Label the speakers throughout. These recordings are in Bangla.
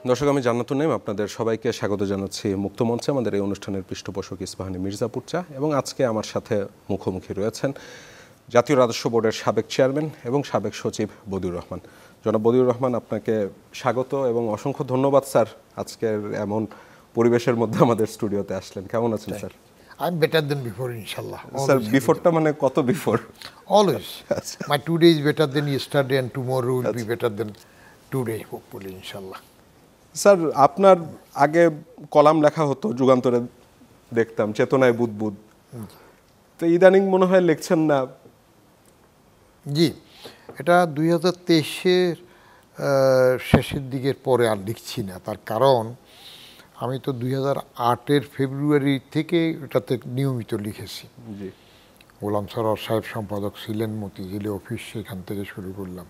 Speaker 1: দর্শক, আমি জান্নাতুন নাইম আপনাদের সবাইকে স্বাগত জানাচ্ছি মুক্তমঞ্চে। আমাদের এই অনুষ্ঠানের পৃষ্ঠপোষক ইস্পাহানী মির্জাপুর চা, এবং আজকে আমার সাথে মুখোমুখি রয়েছেন জাতীয় রাজস্ব বোর্ডের সাবেক চেয়ারম্যান এবং সাবেক সচিব বদিউর রহমান। জনাব বদিউর রহমান, আপনাকে স্বাগত এবং অসংখ্য ধন্যবাদ স্যার, আজকের এমন পরিবেশের মধ্যে আমাদের স্টুডিওতে আসলেন। কেমন আছেন sir?
Speaker 2: I'm better than before, inshallah.
Speaker 1: Sir, বিফোরটা মানে কত before?
Speaker 2: Always. My today is better than yesterday and tomorrow will be better than today, hopefully, inshallah.
Speaker 1: Sir, আপনার আগে কলাম লেখা হতো, যুগান্তরে দেখতাম, চেতনায় বুদবুদ। তো ইদানিং মনে হয় লিখছেন না?
Speaker 2: জি, এটা 2023-এর শেষের দিকের পরে আর লিখছি না। তার কারণ আমি তো 2008-এর ফেব্রুয়ারি থেকে এটাতে নিয়মিত লিখেছি।
Speaker 1: জি,
Speaker 2: গোলাম সরোয়ার সাহেব সম্পাদক ছিলেন, মতিঝিলে অফিস, সেখান থেকে শুরু করলাম।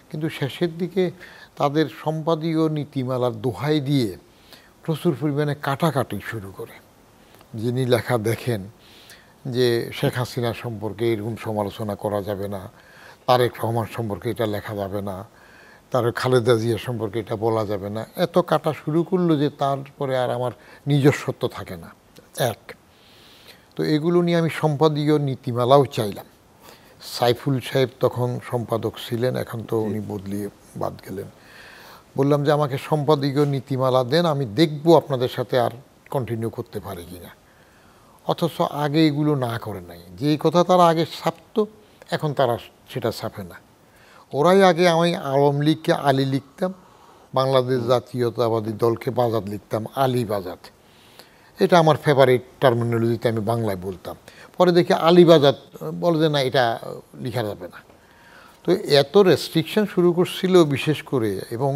Speaker 2: কিন্তু শেষের দিকে তাদের সম্পাদীয় নীতিমালার দোহাই দিয়ে প্রচুর পরিমাণে কাটাকাটি শুরু করে। যিনি লেখা দেখেন যে শেখ হাসিনা সম্পর্কে এরকম সমালোচনা করা যাবে না, তারেক রহমান সম্পর্কে এটা লেখা যাবে না, তার খালেদা জিয়া সম্পর্কে এটা বলা যাবে না, এত কাটা শুরু করলো যে তারপরে আর আমার নিজস্বত্ব থাকে না। এক, তো এগুলো নিয়ে আমি সম্পাদীয় নীতিমালাও চাইলাম। সাইফুল সাহেব তখন সম্পাদক ছিলেন, এখন তো উনি বদলিয়ে বাদ গেলেন। বললাম যে আমাকে সম্পাদকীয় নীতিমালা দেন, আমি দেখব আপনাদের সাথে আর কন্টিনিউ করতে পারি কিনা। অথচ আগে এগুলো না করে নাই। যেই কথা তারা আগে ছাপতো, এখন তারা সেটা ছাপে না। ওরাই আগে আমি আওয়ামী লীগকে আলী লিখতাম, বাংলাদেশ জাতীয়তাবাদী দলকে বাজাদ লিখতাম, আলী বাজাদ। এটা আমার ফেভারিট টার্মিনোলজিতে আমি বাংলায় বলতাম। পরে দেখি আলীবাজাদ বলে যে না, এটা লেখা যাবে না। তো এত রেস্ট্রিকশন শুরু করছিল বিশেষ করে, এবং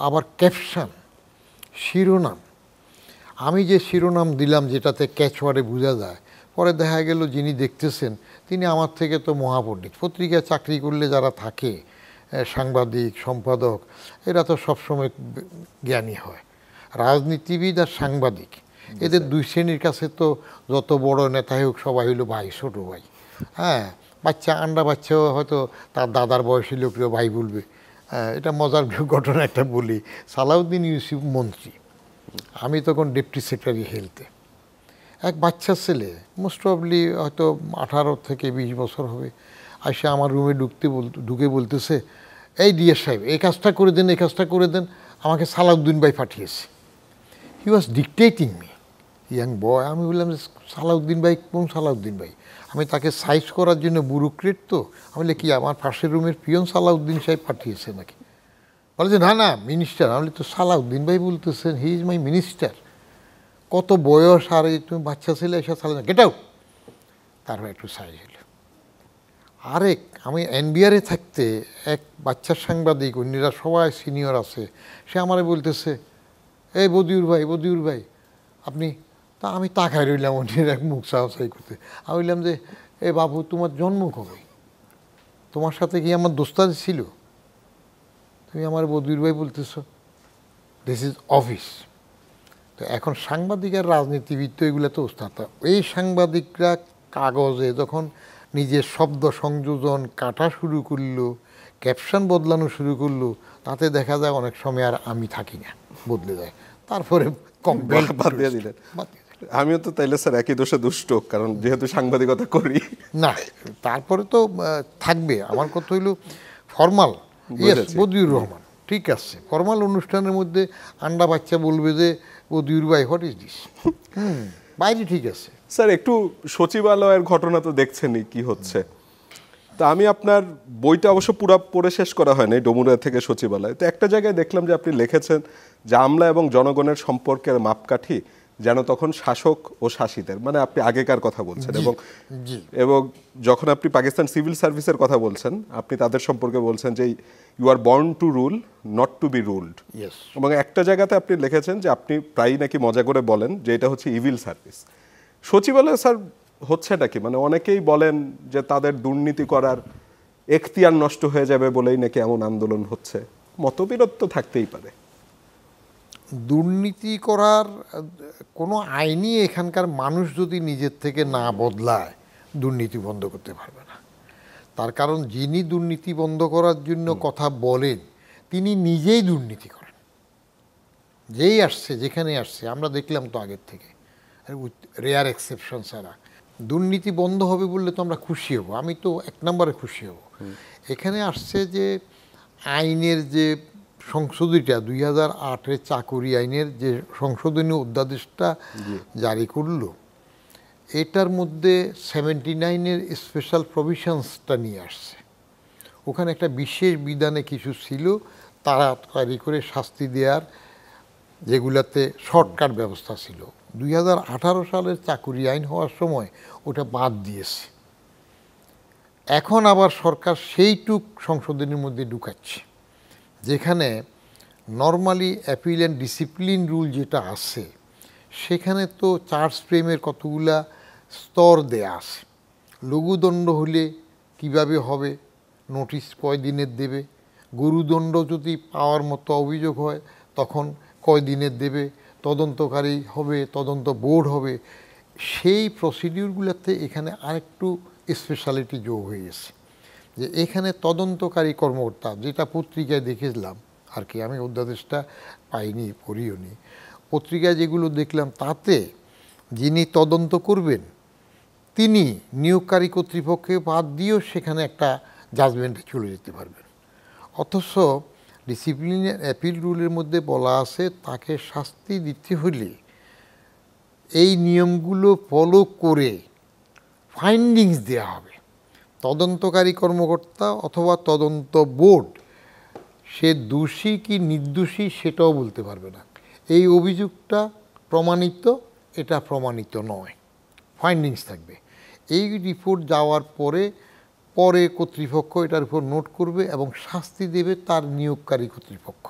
Speaker 2: আবার ক্যাপশন, শিরোনাম। আমি যে শিরোনাম দিলাম যেটাতে ক্যাচওয়ার্ডে বোঝা যায়, পরে দেখা গেল যিনি দেখতেছেন তিনি আমার থেকে তো মহাপণ্ডিত। পত্রিকায় চাকরি করলে যারা থাকে, সাংবাদিক, সম্পাদক, এরা তো সবসময় জ্ঞানী হয়। রাজনীতিবিদ আর সাংবাদিক, এদের দুই শ্রেণীর কাছে তো যত বড় নেতাই হোক সবাই হইলো ভাই, ছোটো ভাই। হ্যাঁ, বাচ্চা, আন্ডা বাচ্চাও হয়তো তার দাদার বয়সী লোককেও ভাই বলবে। এটা মজার ঘটনা একটা বলি। সালাউদ্দিন ইউসুফ মন্ত্রী, আমি তখন ডেপুটি সেক্রেটারি হেলথে। এক বাচ্চা ছেলে, মোস্ট প্রবলি হয়তো 18 থেকে 20 বছর হবে, আসে আমার রুমে ঢুকে বলতেছে, এই ডিএস সাহেব, এই কাজটা করে দেন, এই কাজটা করে দেন, আমাকে সালাউদ্দিন ভাই পাঠিয়েছে। হি ওয়াজ ডিকটেটিং মি, ইয়াং বয়। আমি বললাম যে সালাউদ্দিন ভাই কোন সালাউদ্দিন ভাই? আমি তাকে সাইজ করার জন্য ব্যুরোক্রেট তো। আমি বলি কি, আমার পাশের রুমের পিয়ন সালাউদ্দিন সাহেব পাঠিয়েছে নাকি? বলে যে না না, মিনিস্টার। আমি বলি তো সালাউদ্দিন ভাই বলতেছেন, হি ইজ মাই মিনিস্টার। কত বয়স, আর তুমি বাচ্চা ছেলে এসে সালাউদ্দিন, গেট আউট। তারপর একটু সাইজ হলো। আরেক, আমি এনবিআরে থাকতে এক বাচ্চার সাংবাদিক, অন্যরা সবাই সিনিয়র আছে, সে আমারে বলতেছে, এই বদিউর ভাই, বদিউর ভাই আপনি। তা আমি তাকায় রইলাম, অন্যের এক মুখ সাহসাই করতে। আমি বললাম যে এ বাবু, তোমার জন্ম কবে? তোমার সাথে কি আমার দোস্তাদি ছিল? তুমি আমার বদিউর ভাই বলতেছ? This is office. তো এখন সাংবাদিক আর রাজনীতিবিদ তো এগুলো তো ওস্তাদ। এই সাংবাদিকরা কাগজে যখন নিজের শব্দ সংযোজন কাটা শুরু করলো, ক্যাপশন বদলানো শুরু করলো, তাতে দেখা যায় অনেক সময় আর আমি থাকি না, বদলে যায়। তারপরে
Speaker 1: বাদ দিয়ে দিলেন। আমিও তো তাইলে স্যার একই দোষে দুষ্ট, কারণ যেহেতু সাংবাদিকতা করি।
Speaker 2: না, তারপরে তো থাকবে। আমার কথা হইল ফরমাল, ইয়েস বদিউর রহমান, ঠিক আছে। ফরমাল অনুষ্ঠানের মধ্যে আন্ডা বাচ্চা বলবে যে বদিউর ভাই, হোয়াট ইজ দিস, বাইরে ঠিক আছে।
Speaker 1: স্যার, একটু সচিবালয়ের ঘটনা তো দেখছেনই কি হচ্ছে। তো আমি আপনার বইটা অবশ্য পুরো পড়ে শেষ করা হয়নি, ডোমুরিয়া থেকে সচিবালয়। তো একটা জায়গায় দেখলাম যে আপনি লিখেছেন যে আমলা এবং জনগণের সম্পর্কের মাপকাঠি যেন তখন শাসক ও শাসিতের, মানে আপনি আগেকার কথা বলছেন। এবং যখন আপনি পাকিস্তান সিভিল সার্ভিসের কথা বলছেন, আপনি তাদের সম্পর্কে বলছেন যে you are born to rule, not to be ruled. এবং একটা জায়গাতে আপনি লিখেছেন যে আপনি প্রায়ই নাকি মজা করে বলেন যে এটা হচ্ছে ইভিল সার্ভিস। সচিবালয় স্যার হচ্ছেটা কি? মানে অনেকেই বলেন যে তাদের দুর্নীতি করার এখতিয়ার নষ্ট হয়ে যাবে বলেই নাকি এমন আন্দোলন হচ্ছে। মতবিরোধ তো থাকতেই পারে।
Speaker 2: দুর্নীতি করার কোনো আইনই এখানকার মানুষ যদি নিজের থেকে না বদলায়, দুর্নীতি বন্ধ করতে পারবে না। তার কারণ যিনি দুর্নীতি বন্ধ করার জন্য কথা বলেন, তিনি নিজেই দুর্নীতি করেন। যেই আসছে যেখানে আসছে আমরা দেখলাম তো আগের থেকে, রেয়ার এক্সেপশন ছাড়া। দুর্নীতি বন্ধ হবে বললে তো আমরা খুশি হব, আমি তো এক নম্বরে খুশি হব। এখানে আসছে যে আইনের যে সংশোধনীটা 2008-এর চাকুরি আইনের যে সংশোধনী অধ্যাদেশটা জারি করলো, এটার মধ্যে 79-এর স্পেশাল প্রভিশনসটা নিয়ে আসছে। ওখানে একটা বিশেষ বিধানে কিছু ছিল তাড়াতাড়ি করে শাস্তি দেওয়ার, যেগুলাতে শর্টকাট ব্যবস্থা ছিল। 2018 সালের চাকুরি আইন হওয়ার সময় ওটা বাদ দিয়েছে। এখন আবার সরকার সেইটুক সংশোধনের মধ্যে ঢুকাচ্ছে, যেখানে normally appeal and discipline rule যেটা আছে সেখানে তো চার্জ ফ্রেমের কতগুলা স্তর দেয়া আছে। লঘুদণ্ড হলে কিভাবে হবে, নোটিশ কয় দিনের দেবে, গুরুদণ্ড যদি পাওয়ার মতো অভিযোগ হয় তখন কয় দিনের দেবে, তদন্তকারী হবে, তদন্ত বোর্ড হবে। সেই প্রসিডিউরগুলোতে এখানে আরেকটু স্পেশালিটি যোগ হয়ে গেছে, যে এখানে তদন্তকারী কর্মকর্তা, যেটা পত্রিকায় দেখেছিলাম আর কি, আমি অধ্যাদেশটা পাইনি, পড়িও নি, পত্রিকায় যেগুলো দেখলাম তাতে যিনি তদন্ত করবেন তিনি নিয়োগকারী কর্তৃপক্ষকে বাদ দিয়েও সেখানে একটা জাজমেন্টে চলে যেতে পারবেন। অথচ ডিসিপ্লিনের অ্যাপিল রুলের মধ্যে বলা আছে তাকে শাস্তি দিতে হলে এই নিয়মগুলো ফলো করে ফাইন্ডিংস দেওয়া হবে। তদন্তকারী কর্মকর্তা অথবা তদন্ত বোর্ড সে দোষী কি নির্দোষী সেটাও বলতে পারবে না। এই অভিযোগটা প্রমাণিত, এটা প্রমাণিত নয়, ফাইন্ডিংস থাকবে। এই রিপোর্ট যাওয়ার পরে পরে কর্তৃপক্ষ এটার উপর নোট করবে এবং শাস্তি দেবে তার নিয়োগকারী কর্তৃপক্ষ।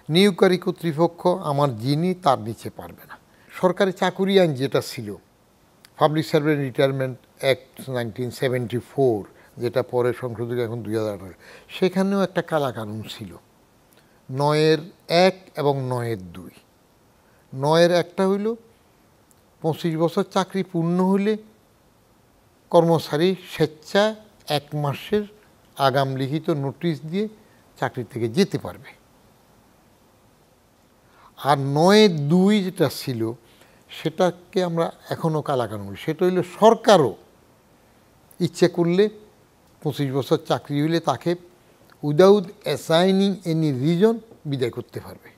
Speaker 2: নিয়োগকারী কর্তৃপক্ষ আমার যিনি, তার নিচে পারবে না। সরকারি চাকুরি আইন যেটা ছিল, পাবলিক সার্ভেন্ট রিটায়ারমেন্ট অ্যাক্ট 1974, যেটা পরে সংশোধিত এখন 2018, সেখানেও একটা কালাকানুন ছিল 9-1 এবং 9-2। 9-1টা হইল 25 বছর চাকরি পূর্ণ হলে কর্মচারী স্বেচ্ছায় 1 মাসের আগাম লিখিত নোটিশ দিয়ে চাকরি থেকে যেতে পারবে। আর 9-2 যেটা ছিল সেটাকে আমরা এখনও কালাকানুন বলি, সেটা হইল সরকারও ইচ্ছে করলে 25 বছর চাকরি হইলে তাকে উইদাউট অ্যাসাইনিং এনি রিজন বিদায় করতে পারবে।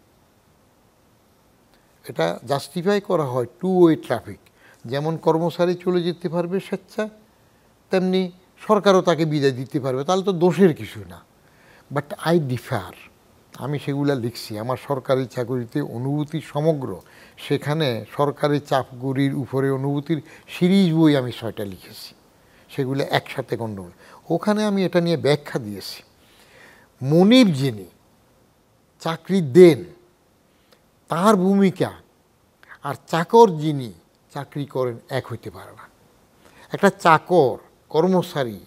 Speaker 2: এটা জাস্টিফাই করা হয় টু ওয়ে ট্রাফিক, যেমন কর্মচারী চলে যেতে পারবে স্বেচ্ছা, তেমনি সরকারও তাকে বিদায় দিতে পারবে, তাহলে তো দোষের কিছু না। বাট আই ডিফার, আমি সেগুলা লিখছি আমার সরকারি চাকুরিতে অনুভূতি সমগ্র, সেখানে সরকারি চাকুরির উপরে অনুভূতির সিরিজ বই আমি 6টা লিখেছি, সেগুলো একসাথে গণ্ডগোল। ওখানে আমি এটা নিয়ে ব্যাখ্যা দিয়েছি, মনিব যিনি চাকরি দেন তার ভূমিকা আর চাকর যিনি চাকরি করেন এক হইতে পারে না। একটা চাকর কর্মচারী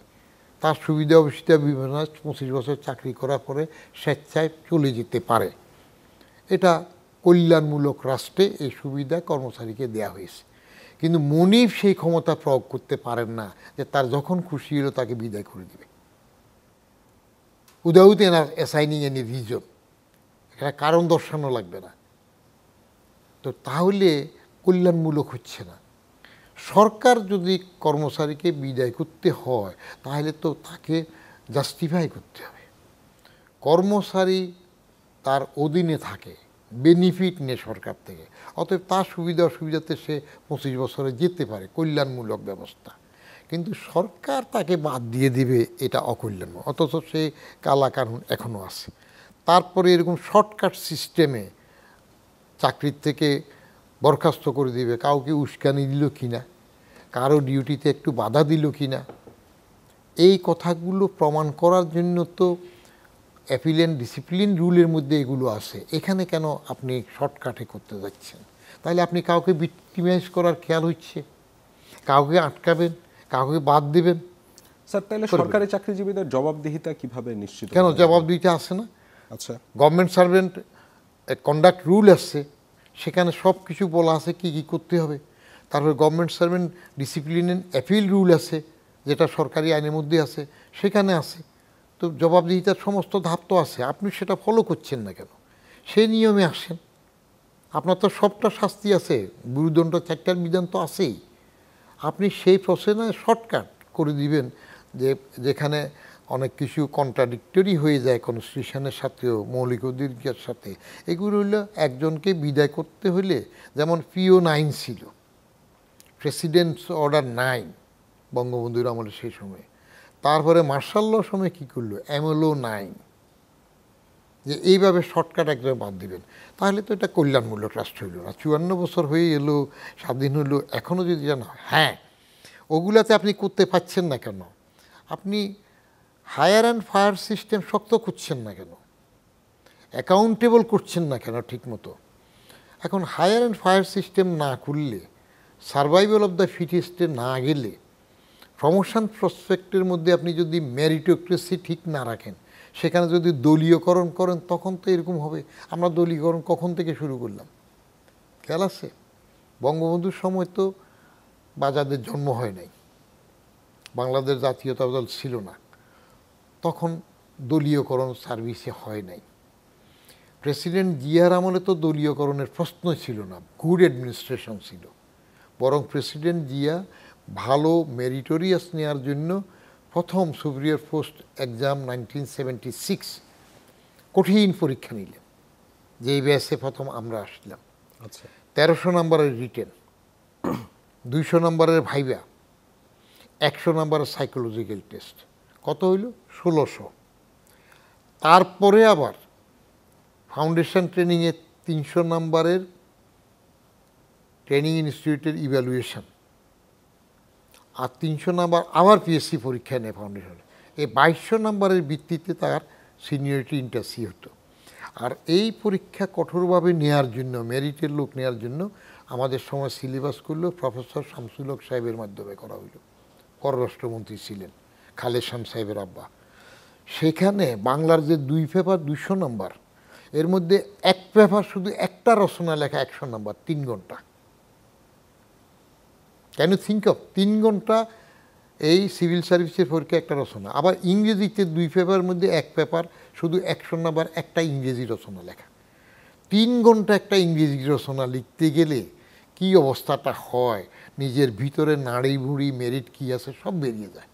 Speaker 2: তার সুবিধা অসুবিধা বিবেচনায় 25 বছর চাকরি করার পরে স্বেচ্ছায় চলে যেতে পারে। এটা কল্যাণমূলক রাষ্ট্রে এই সুবিধা কর্মচারীকে দেয়া হয়েছে, কিন্তু মনিব সেই ক্ষমতা প্রয়োগ করতে পারেন না যে তার যখন খুশি হলো তাকে বিদায় করে দেবে উইদাউট অ্যাসাইনিং এনি রিজন। এটা কারণ দর্শানো লাগবে না, তো তাহলে কল্যাণমূলক হচ্ছে না। সরকার যদি কর্মচারীকে বিদায় করতে হয় তাহলে তো তাকে জাস্টিফাই করতে হবে। কর্মচারী তার অধীনে থাকে, বেনিফিট নেয় সরকার থেকে, অতএব তার সুবিধা অসুবিধাতে সে 25 বছরে যেতে পারে, কল্যাণমূলক ব্যবস্থা। কিন্তু সরকার তাকে বাদ দিয়ে দিবে, এটা অকল্যাণ। অথচ সে কালাকানুন এখনও আছে। তারপরে এরকম শর্টকাট সিস্টেমে চাকরির থেকে বরখাস্ত করে দিবে, কাউকে উস্কানি দিল কিনা, কারো ডিউটিতে একটু বাধা দিল কিনা, এই কথাগুলো প্রমাণ করার জন্য তো অ্যাপিল অ্যান্ড ডিসিপ্লিন রুলের মধ্যে এগুলো আছে। এখানে কেন আপনি শর্টকাটে করতে যাচ্ছেন? তাহলে আপনি কাউকে ভিক্টিমাইজ করার খেয়াল হচ্ছে, কাউকে আটকাবেন, কাউকে বাদ দেবেন।
Speaker 1: স্যার, তাহলে সরকারি চাকরিজীবীদের জবাবদিহিতা কিভাবে নিশ্চিত?
Speaker 2: কেন জবাবদিহিতা আছে না?
Speaker 1: আচ্ছা,
Speaker 2: গভর্নমেন্ট সার্ভেন্ট কন্ডাক্ট রুল আসছে, সেখানে সব কিছু বলা আছে কি কি করতে হবে। তারপরে government servant discipline and appeal rule আছে, যেটা সরকারি আইনের মধ্যে আছে, সেখানে আছে। তো জবাবদিহিতার সমস্ত ধাপ তো আছে, আপনি সেটা ফলো করছেন না কেন? সেই নিয়মে আসেন। আপনার তো সবটা শাস্তি আছে, গুরুদণ্ড 4টার বিধান তো আছেই। আপনি সেই প্রসেসে শর্টকাট করে দিবেন যে যেখানে অনেক কিছু কন্ট্রাডিক্টরি হয়ে যায় কনস্টিটিউশনের সাথেও, মৌলিক অধিকারের সাথে। এগুলো হলো একজনকে বিদায় করতে হলে, যেমন PO9 ছিল, প্রেসিডেন্টস অর্ডার 9 বঙ্গবন্ধুর আমলে সেই সময়। তারপরে মার্শাল ল সময় কী করলো, MLO 9, যে এইভাবে শর্টকাট একদম বাদ দিবেন। তাহলে তো এটা কল্যাণমূলক রাষ্ট্র হইল না। 54 বছর হয়ে এলো, স্বাধীন হলো, এখনও যদি জানা হয়। হ্যাঁ, ওগুলাতে আপনি করতে পারছেন না কেন? আপনি হায়ার অ্যান্ড ফায়ার সিস্টেম শক্ত করছেন না কেন? অ্যাকাউন্টেবল করছেন না কেন ঠিক মতো? এখন হায়ার অ্যান্ড ফায়ার সিস্টেম না করলে, সার্ভাইভাল অফ দ্য ফিটেস্টে না গেলে, প্রমোশন প্রসপেক্টের মধ্যে আপনি যদি মেরিটোক্রেসি ঠিক না রাখেন, সেখানে যদি দলীয়করণ করেন, তখন তো এরকম হবে। আমরা দলীয়করণ কখন থেকে শুরু করলাম খেয়াল আছে? বঙ্গবন্ধুর সময় তো বাজাদের জন্ম হয় নাই, বাংলাদেশ জাতীয়তা দল ছিল না, তখন দলীয়করণ সার্ভিসে হয় নাই। প্রেসিডেন্ট জিয়ার আমলে তো দলীয়করণের প্রশ্নই ছিল না, গুড অ্যাডমিনিস্ট্রেশন ছিল। বরং প্রেসিডেন্ট জিয়া ভালো মেরিটোরিয়াস নেওয়ার জন্য প্রথম সুপিরিয়র পোস্ট এক্সাম 1976 কঠিন পরীক্ষা নিলেন, যেই ব্যাচে প্রথম আমরা আসলাম।
Speaker 1: আচ্ছা,
Speaker 2: 1300 নম্বরের রিটেন, 200 নম্বরের ভাইবা, 100 নম্বরের সাইকোলজিক্যাল টেস্ট। কত হইল? 1600। তারপরে আবার ফাউন্ডেশন ট্রেনিংয়ে 300 নম্বরের ট্রেনিং ইনস্টিটিউটের ইভ্যালুয়েশন, আর 300 নম্বর আবার PSC পরীক্ষা নেয় ফাউন্ডেশনে। এই 2200 নম্বরের ভিত্তিতে তার সিনিয়রিটি ইন্টারসি হতো। আর এই পরীক্ষা কঠোরভাবে নেওয়ার জন্য, মেরিটের লোক নেওয়ার জন্য আমাদের সময় সিলেবাস করলো প্রফেসর শামসুল হক সাহেবের মাধ্যমে করা হইল। পররাষ্ট্রমন্ত্রী ছিলেন খালেদ শাম সাহেবের আব্বা। সেখানে বাংলার যে 2 পেপার 200 নম্বর, এর মধ্যে এক পেপার শুধু একটা রচনা লেখা 100 নম্বর, 3 ঘন্টা। ক্যান ইউ থিঙ্ক অফ 3 ঘন্টা এই সিভিল সার্ভিসের পরীক্ষা একটা রচনা। আবার ইংরেজিতে 2 পেপারের মধ্যে এক পেপার শুধু 100 নম্বর, একটা ইংরেজি রচনা লেখা। 3 ঘন্টা একটা ইংরেজি রচনা লিখতে গেলে কি অবস্থাটা হয়, নিজের ভিতরে নাড়ি ভুড়ি মেরিট কী আছে সব বেরিয়ে যায়।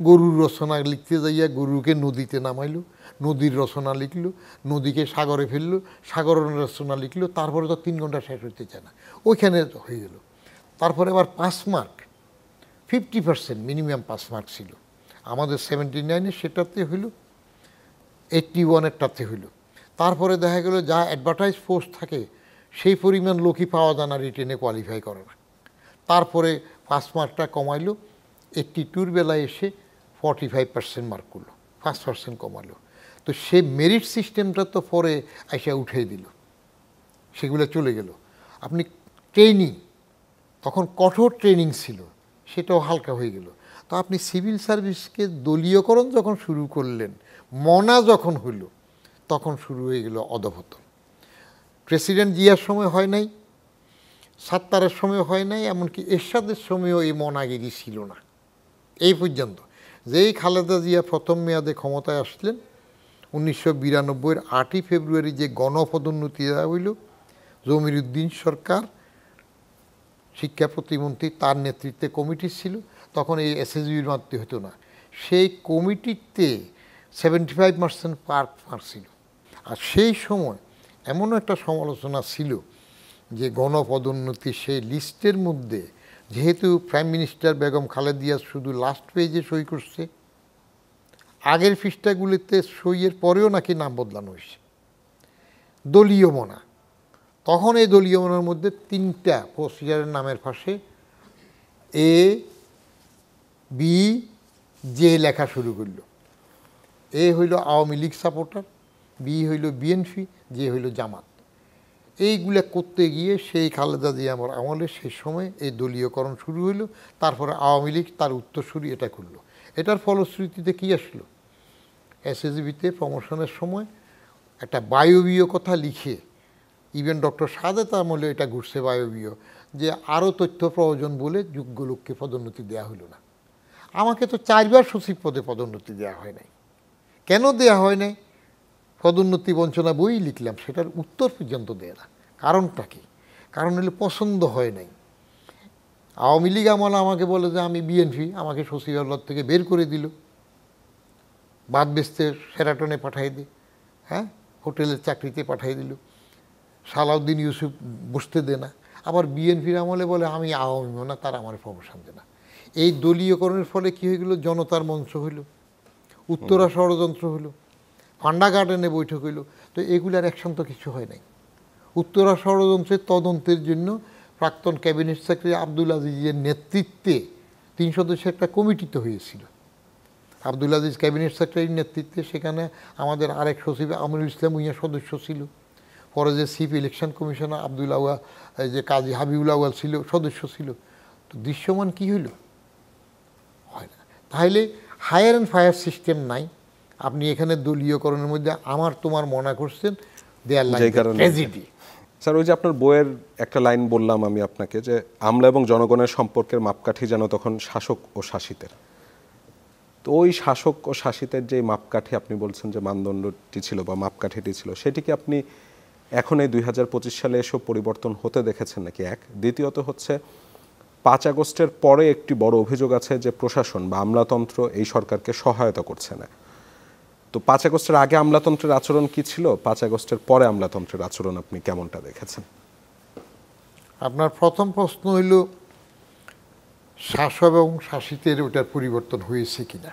Speaker 2: গরুর রচনা লিখতে যাইয়া গরুকে নদীতে নামাইলো, নদীর রচনা লিখলো, নদীকে সাগরে ফেললো, সাগরের রচনা লিখলো, তারপরে তো 3 ঘন্টা শেষ হইতে চায় না, ওইখানে হয়ে গেল। তারপরে আবার 5 মার্ক, 50% মিনিমাম 5 মার্ক ছিল। আমাদের 79-এ সেটাতে হইল, 81-এরটাতে হইল। তারপরে দেখা গেল যা অ্যাডভার্টাইজ পোস্ট থাকে সেই পরিমাণ লোকই পাওয়া যায় না, রিটেনে কোয়ালিফাই করে না। তারপরে 5 মার্কটা কমাইলো, 82-র বেলায় এসে 45% মার্ক করলো, 5% কমালো। তো সে মেরিট সিস্টেমটা তো পরে এসে উঠিয়ে দিল, সেগুলো চলে গেল। আপনি ট্রেনিং, তখন কঠোর ট্রেনিং ছিল, সেটাও হালকা হয়ে গেল। তো আপনি সিভিল সার্ভিসকে দলীয়করণ যখন শুরু করলেন, মনা যখন হইল, তখন শুরু হয়ে গেল অধঃপতন। প্রেসিডেন্ট জিয়ার সময় হয় নাই, সাত্তারের সময় হয় নাই, এমনকি এরশাদের সময়ও এই মনাগিরি ছিল না এই পর্যন্ত। যেই খালেদা জিয়া প্রথম মেয়াদে ক্ষমতায় আসলেন 1992-এর 8ই ফেব্রুয়ারি, যে গণপদোন্নতি দেওয়া হইল, জমির উদ্দিন সরকার শিক্ষা প্রতিমন্ত্রী, তার নেতৃত্বে কমিটি ছিল, তখন এই SSBর মারতে হতো না। সেই কমিটিতে 75% মার্ক ছিল। আর সেই সময় এমনও একটা সমালোচনা ছিল যে গণপদোন্নতি সেই লিস্টের মধ্যে, যেহেতু প্রাইম মিনিস্টার বেগম খালেদা জিয়া শুধু লাস্ট পেজে সই করছে, আগের পৃষ্ঠাগুলিতে সইয়ের পরেও নাকি নাম বদলানো হয়েছে, দলীয় মনা। তখন এই দলীয় মনার মধ্যে 3টা প্রসিজারের নামের পাশে AB লেখা শুরু করল। এ হইল আওয়ামী লীগ সাপোর্টার, বি হইল বিএনপি, যে হইল জামাত। এইগুলা করতে গিয়ে সেই খালেদা জিয়া আমার আমলে সেই সময় এই দলীয়করণ শুরু হইল। তারপরে আওয়ামী লীগ তার উত্তরসূরি এটা করলো। এটার ফলশ্রুতিতে কী আসলো, SSBতে প্রমোশনের সময় একটা বায়বীয় কথা লিখে, ইভেন ডক্টর সাদেত আমলে এটা ঘুরছে বায়বীয়, যে আরও তথ্য প্রয়োজন বলে যোগ্য লোককে পদোন্নতি দেওয়া হইল না। আমাকে তো 4 বার সচিব পদে পদোন্নতি দেওয়া হয় নাই। কেন দেওয়া হয় নাই? পদোন্নতি বঞ্চনা বই লিখলাম, সেটার উত্তর পর্যন্ত দেয় না। কারণটা কি? কারণ হলো পছন্দ হয় নাই। আওয়ামী লীগ আমলে আমাকে বলে যে আমি বিএনপি, আমাকে সচিবালয় থেকে বের করে দিল, বাদ বেচতে শেরাটনে পাঠাই দি, হ্যাঁ, হোটেলের চাকরিতে পাঠাই দিল, সালাউদ্দিন ইউসুফ বসতে দে না। আবার বিএনপির আমলে বলে আমি আওয়ামী না, তার আমার প্রমোশন দে না। এই দলীয়করণের ফলে কী হয়ে গেল? জনতার মঞ্চ হইল, উত্তরা ষড়যন্ত্র হইল, ফান্ডা গার্ডেনে বৈঠক হইল। তো এগুলার অ্যাকশন তো কিছু হয় নাই। উত্তরা ষড়যন্ত্রের তদন্তের জন্য প্রাক্তন ক্যাবিনেট সেক্রেটারি আব্দুল আজিজের নেতৃত্বে 3 সদস্যের একটা কমিটি তো হয়েছিল। আব্দুল আজিজ ক্যাবিনেট সেক্রেটারির নেতৃত্বে, সেখানে আমাদের আরেক সচিব আমিরুল ইসলাম ভূঁইয়া সদস্য ছিল। পরে যে চিফ ইলেকশন কমিশনার আব্দুল আওয়াল, যে কাজী হাবিবুল আওয়াল ছিল, সদস্য ছিল। তো দৃশ্যমান কি হইল? হয় না। তাহলে হায়ার অ্যান্ড ফায়ার সিস্টেম নাই। আপনি এখানে দলীয়করণের মধ্যে আমার তোমার মনে করছেন, দেয়ার লাইক ট্র্যাজেডি।
Speaker 1: স্যার, ওই যে আপনার বইয়ের একটা লাইন বললাম আমি আপনাকে, যে আমলা এবং জনগণের সম্পর্কের মাপকাঠি যেন তখন শাসক ও শাসিতের। তো ওই শাসক ও শাসিতের যে মাপকাঠি আপনি বলছেন যে মানদণ্ডটি ছিল বা মাপকাঠিটি ছিল, সেটিকে আপনি এখন এই 2025 সালে এসব পরিবর্তন হতে দেখেছেন নাকি? এক। দ্বিতীয়ত হচ্ছে 5 আগস্টের পরে একটি বড় অভিযোগ আছে যে প্রশাসন বা আমলাতন্ত্র এই সরকারকে সহায়তা করছে না। তো 5 আগস্টের আগে আমলাতন্ত্রের আচরণ কি ছিল, 5 আগস্টের পরে আমলাতন্ত্রের আচরণ আপনি কেমনটা দেখেছেন?
Speaker 2: আপনার প্রথম প্রশ্ন হইল শাসক এবং শাসিতের ওটার পরিবর্তন হয়েছে কিনা।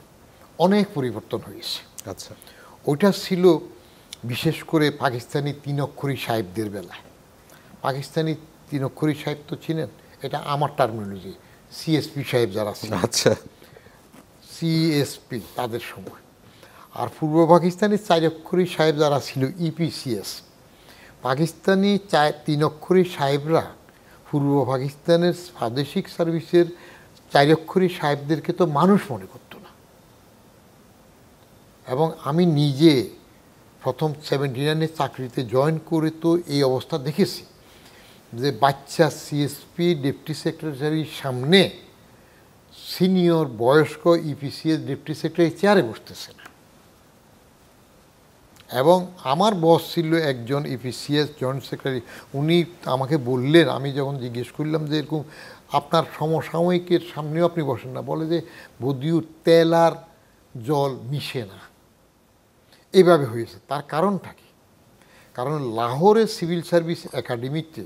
Speaker 2: অনেক পরিবর্তন হয়েছে।
Speaker 1: আচ্ছা।
Speaker 2: ওইটা ছিল বিশেষ করে পাকিস্তানি 3 অক্ষরী সাহেবদের বেলায়। পাকিস্তানি 3 অক্ষরী সাহেব তো চিনেন, এটা আমার টার্মিনোলজি, সিএসপি সাহেব যারা ছিল,
Speaker 1: আচ্ছা,
Speaker 2: সিএসপি তাদের সময়। আর পূর্ব পাকিস্তানি 4 অক্ষরী সাহেব যারা ছিল, ইপিসিএস। পাকিস্তানি 3 অক্ষরী সাহেবরা পূর্ব পাকিস্তানের প্রাদেশিক সার্ভিসের 4 অক্ষরী সাহেবদেরকে তো মানুষ মনে করত না। এবং আমি নিজে প্রথম 79-এ চাকরিতে জয়েন করে তো এই অবস্থা দেখেছি, যে বাচ্চা সিএসপি ডেপুটি সেক্রেটারির সামনে সিনিয়র বয়স্ক ইপিসিএস ডেপুটি সেক্রেটারি চেয়ারে বসতেছে না। এবং আমার বস ছিল একজন ইপিসিএস জয়েন্ট সেক্রেটারি। উনি আমাকে বললেন, আমি যখন জিজ্ঞেস করলাম যে এরকম আপনার সমসাময়িকের সামনেও আপনি বসেন না, বলে যে বদিউর তেল আর জল মিশে না, এইভাবে হয়েছে। তার কারণটা কি? কারণ লাহোরের সিভিল সার্ভিস একাডেমিতে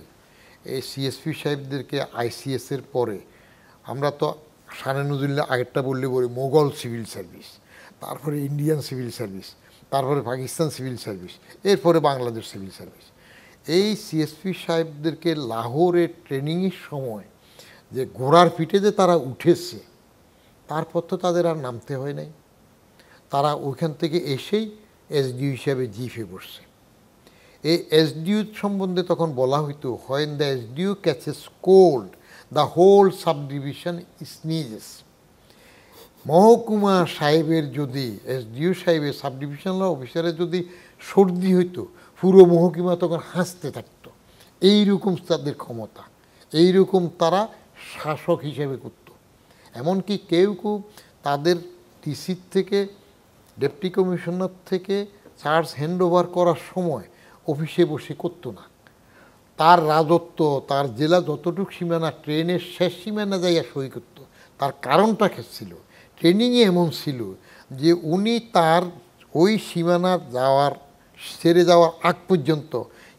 Speaker 2: এই সিএসপি সাহেবদেরকে আইসিএসের পরে, আমরা তো শানে নজরুল্লাহ আগেরটা বললে মোগল সিভিল সার্ভিস, তারপরে ইন্ডিয়ান সিভিল সার্ভিস, তারপরে পাকিস্তান সিভিল সার্ভিস, এরপরে বাংলাদেশ সিভিল সার্ভিস। এই সিএসপি সাহেবদেরকে লাহোরের ট্রেনিংয়ের সময় যে ঘোড়ার পিঠে যে তারা উঠেছে, তারপর তো তাদের আর নামতে হয় নাই। তারা ওইখান থেকে এসেই এসডিউ হিসাবে জিফে বসছে। এই এসডিউ সম্বন্ধে তখন বলা হইতো, when the SDO catches cold the whole sub division sneezes. মহকুমা সাহেবের যদি, এসডিউ সাহেবের সাব ডিভিশনাল অফিসারের যদি সর্দি হইতো, পুরো মহকুমা তখন হাসতে থাকতো। এইরকম তাদের ক্ষমতা, এইরকম তারা শাসক হিসেবে করত। এমনকি কেউ কেউ তাদের টিসির থেকে, ডেপুটি কমিশনার থেকে চার্জ হ্যান্ড ওভার করার সময় অফিসে বসে করতো না। তার রাজত্ব, তার জেলা যতটুকু সীমানা, ট্রেনের শেষ সীমানা যাইয়া সই করত। তার কারণটা ছিল, ট্রেনিংয়ে এমন ছিল যে উনি তার ওই সীমানা ছেড়ে যাওয়ার আগ পর্যন্ত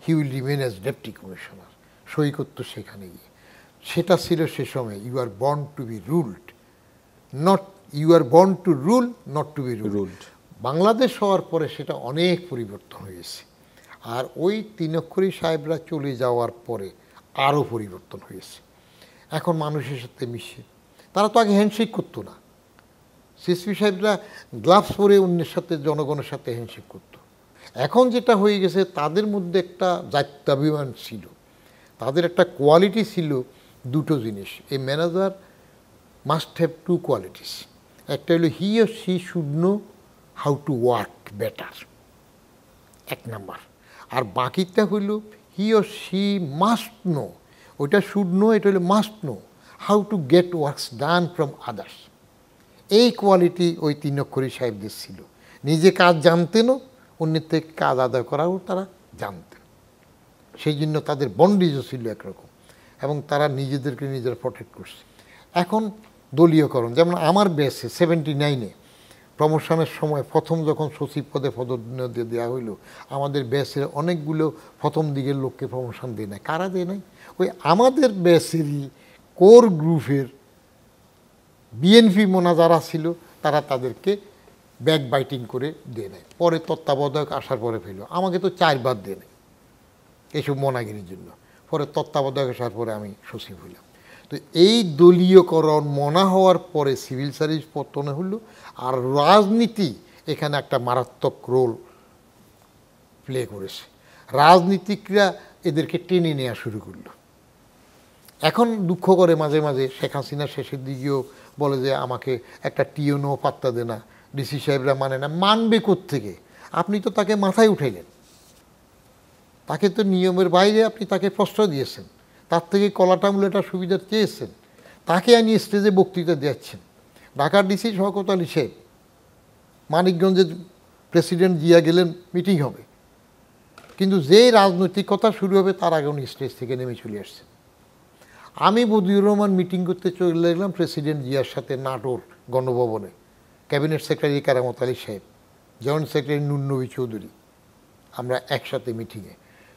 Speaker 2: he will remain as deputy commissioner, সই করত সেখানে গিয়ে। সেটা ছিল সে সময়, you are born to be ruled, not you are born to rule, not to be ruled. Bangladesh হওয়ার পরে সেটা অনেক পরিবর্তন হয়েছে। আর ওই 3 অক্ষরী সাহেবরা চলে যাওয়ার পরে আরও পরিবর্তন হয়েছে। এখন মানুষের সাথে মিশে, তারা তো আগে হ্যান্ডশেক করতো না। সিএসপি সাহেবরা গ্লাভস পরে অন্যের সাথে, জনগণের সাথে হ্যান্ডশেক করতো। এখন যেটা হয়ে গেছে, তাদের মধ্যে একটা জাত্যাভিমান ছিল, তাদের একটা কোয়ালিটি ছিল, দুটো জিনিস। A manager must have 2 qualities. একটা হলো he or she should know how to work better, 1 number. আর বাকিটা হইল he or she must know, ওইটা শুড নো, এটা হলো must know how to get works done from others. এই কোয়ালিটি ওই 3 অক্ষরী সাহেবদের ছিল। নিজে কাজ জানতেনও, অন্যের থেকে কাজ আদায় করাও তারা জানতেন। সেই জন্য তাদের বন্ডিজও ছিল একরকম, এবং তারা নিজেদেরকে নিজেরা প্রটেক্ট করছে। এখন দলীয়করণ, যেমন আমার ব্যাচে 79-এ প্রমোশনের সময় প্রথম যখন সচিব পদে পদোন্নতি দেওয়া হইলো, আমাদের ব্যাচের অনেকগুলো প্রথম দিকের লোককে প্রমোশন দেয় নাই। কারা দেয় নাই? ওই আমাদের ব্যাচেরই কোর গ্রুপের বিএনপি মোনা যারা ছিল তারা তাদেরকে ব্যাক বাইটিং করে দিয়ে নেয়। পরে তত্ত্বাবধায়ক আসার পরে ফেলো, আমাকে তো 4 বার দিয়ে নেয় এইসব মোনাগিরির জন্য। পরে তত্ত্বাবধায়ক আসার পরে আমি সচিব হইলাম। তো এই দলীয়করণ মনা হওয়ার পরে সিভিল সার্ভিস পতনে হলো, আর রাজনীতি এখানে একটা মারাত্মক রোল প্লে করেছে। রাজনীতিকরা এদেরকে টেনে নেওয়া শুরু করলো। এখন দুঃখ করে মাঝে মাঝে শেখ হাসিনা শেষের দিকেও বলে যে আমাকে একটা টিওনও পাত্তা দে না, ডিসি সাহেবরা মানে না। মানবে কোত্থেকে? আপনি তো তাকে মাথায় উঠাইলেন, তাকে তো নিয়মের বাইরে আপনি তাকে প্রশ্রয় দিয়েছেন, তার থেকে কলাটামুলেটা সুবিধা চেয়েছেন, তাকে আনি স্টেজে বক্তৃতা দিচ্ছেন। ঢাকার ডিসি শওকত আলী সাহেব, মানিকগঞ্জের প্রেসিডেন্ট জিয়া গেলেন মিটিং হবে, কিন্তু যেই রাজনৈতিক কথা শুরু হবে তার আগে উনি স্টেজ থেকে নেমে চলে আসছেন। আমি বদিউর রহমান মিটিং করতে চলে গেলাম প্রেসিডেন্ট জিয়ার সাথে নাটোর গণভবনে, ক্যাবিনেট সেক্রেটারি কারামত আলী সাহেব, জয়েন্ট সেক্রেটারি নুর নবী চৌধুরী, আমরা একসাথে মিটিংয়ে।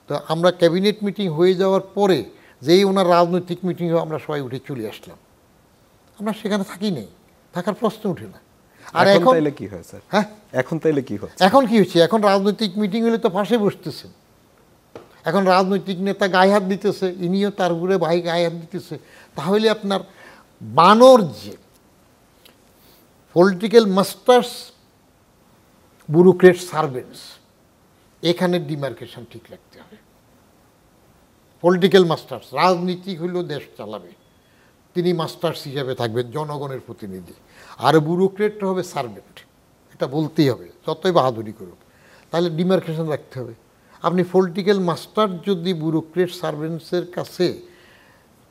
Speaker 2: তো আমরা ক্যাবিনেট মিটিং হয়ে যাওয়ার পরে যেই ওনার রাজনৈতিক মিটিং হয় আমরা সবাই উঠে চলে আসলাম। আমরা সেখানে থাকি নেই, থাকার প্রশ্ন উঠে না। আর এখন
Speaker 1: তাইলে কি হয় স্যার?
Speaker 2: হ্যাঁ,
Speaker 1: এখন তাইলে কি হচ্ছে?
Speaker 2: এখন কি হচ্ছে? এখন রাজনৈতিক মিটিং হলে তো পাশে বসতেছেন। এখন রাজনৈতিক নেতা গায়ে হাত দিতেছে, ইনিও তার উপরে ভাই গায়ে হাত দিতেছে। তাহলে আপনার বানর যে পলিটিক্যাল মাস্টার্স, ব্যুরোক্রেট, সার্ভেন্টস, এখানে ডিমার্কেশন ঠিক রাখতে হবে। পলিটিক্যাল মাস্টার্স, রাজনীতি হইলেও দেশ চালাবে, তিনি মাস্টার্স হিসেবে থাকবেন, জনগণের প্রতিনিধি। আর ব্যুরোক্রেটটা হবে সার্ভেন্ট, এটা বলতেই হবে যতই বাহাদুরি করুক। তাহলে ডিমার্কেশন রাখতে হবে। আপনি পলিটিক্যাল মাস্টার যদি ব্যুরোক্রেট সার্ভেন্টসের কাছে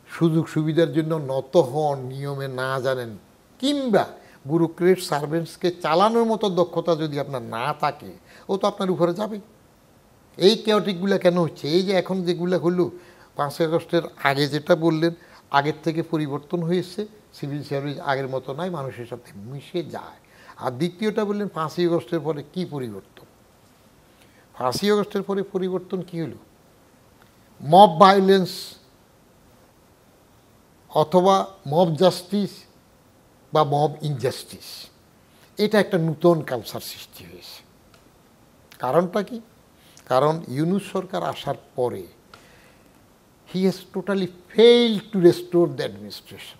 Speaker 2: সুযোগ সুবিধার জন্য নত হন, নিয়মে না জানেন, কিংবা ব্যুরোক্রেট সার্ভেন্টসকে চালানোর মতো দক্ষতা যদি আপনার না থাকে, ও তো আপনার উপরে যাবে। এই কেওটিকগুলো কেন হচ্ছে? এই যে এখন যেগুলো হলো 5 আগস্টের আগে, যেটা বললেন আগের থেকে পরিবর্তন হয়েছে, সিভিল সার্ভিস আগের মতো নয়, মানুষের সাথে মিশে যায়। আর দ্বিতীয়টা বললেন 5 আগস্টের পরে কি পরিবর্তন? 5 আগস্টের পরে পরিবর্তন কি হলো? মব ভায়োলেন্স অথবা মব জাস্টিস বা মব ইনজাস্টিস, এটা একটা নূতন কালচার সৃষ্টি হয়েছে। কারণটা কি? কারণ ইউনূস সরকার আসার পরে he has totally failed two restore the administration,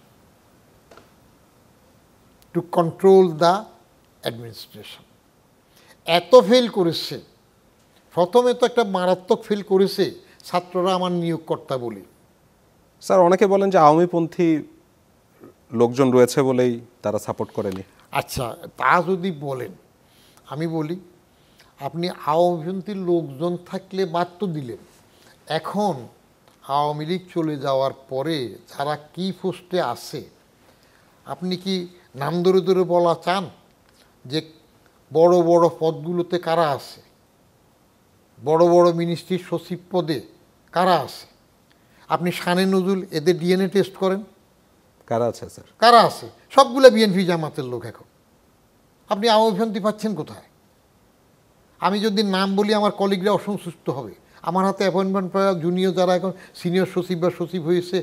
Speaker 2: to control the administration. এত ফেল করেছে, প্রথমে তো একটা মারাত্মক ফেল করেছে ছাত্ররা আমার নিয়োগকর্তা বলি।
Speaker 1: স্যার অনেকে বলেন যে আওয়ামীপন্থী লোকজন রয়েছে বলেই তারা সাপোর্ট করেনি।
Speaker 2: আচ্ছা, তা যদি বলেন, আমি বলি আপনি আওয়ামীপন্থীর লোকজন থাকলে বাদ তো দিলেন, এখন আওয়ামী লীগ চলে যাওয়ার পরে যারা কি পোস্টে আছে, আপনি কি নাম ধরে ধরে বলা চান যে বড় বড় পদগুলোতে কারা আছে? বড় বড় মিনিস্ট্রির সচিব পদে কারা আছে? আপনি শানে নজরুল, এদের ডিএনএ টেস্ট করেন,
Speaker 1: কারা আছে স্যার?
Speaker 2: কারা আছে? সবগুলো বিএনপি জামাতের লোক। এখন আপনি আওয়ামীপন্থী পাচ্ছেন কোথায়? আমি যদি নাম বলি আমার কলিগরা অসন্তুষ্ট হবে। আমার হাতে অ্যাপয়েন্টমেন্ট পাওয়া জুনিয়র যারা এখন সিনিয়র সচিব বা সচিব হয়েছে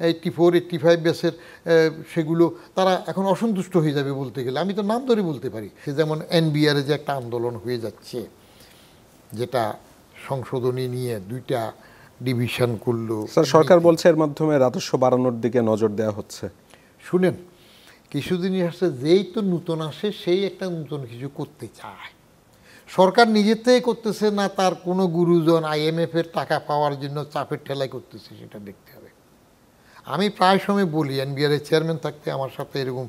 Speaker 2: 84, 85 ব্যাচের, সেগুলো তারা এখন অসন্তুষ্ট হয়ে যাবে বলতে গেলে। আমি তো নাম ধরে বলতে পারি। সে যেমন এনবিআরে যে একটা আন্দোলন হয়ে যাচ্ছে, যেটা সংশোধনী নিয়ে 2টা ডিভিশন করলো।
Speaker 1: স্যার সরকার বলছে এর মাধ্যমে রাজস্ব বাড়ানোর দিকে নজর দেওয়া হচ্ছে।
Speaker 2: শুনেন, কিছুদিনই আসছে, যেই তো নূতন আসে সেই একটা নূতন কিছু করতে চায়। সরকার নিজের থেকে করতেছে না, তার কোনো গুরুজন IMF-এর টাকা পাওয়ার জন্য চাপের ঠেলায় করতেছে, সেটা দেখতে হবে। আমি প্রায় সময় বলি, এনবিআরের চেয়ারম্যান থাকতে আমার সাথে এরকম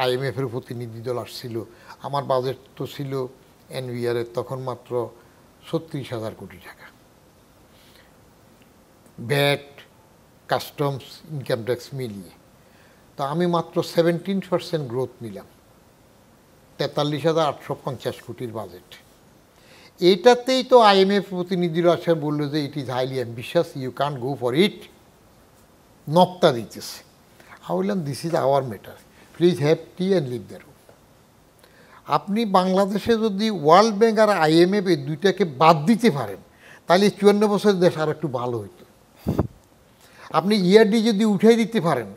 Speaker 2: IMF-এর প্রতিনিধি দল আসছিল। আমার বাজেট তো ছিল এনবিআরের তখন মাত্র 36,000 কোটি টাকা, ভ্যাট, কাস্টমস, ইনকাম ট্যাক্স মিলিয়ে। তো আমি মাত্র 17% গ্রোথ নিলাম, 43,850 কোটির বাজেট। এটাতেই তো IMF প্রতিনিধিরা আসে বললো যে it is highly ambitious, you can go for it, নকটা দিতেছে। আমি বললাম this is our matter, please have tea and leave the room. আপনি বাংলাদেশে যদি ওয়ার্ল্ড ব্যাংক আর IMF এই দুইটাকে বাদ দিতে পারেন, তাহলে 54 বছরের দেশ আর একটু ভালো হইতো। আপনি ERD যদি উঠাই দিতে পারেন,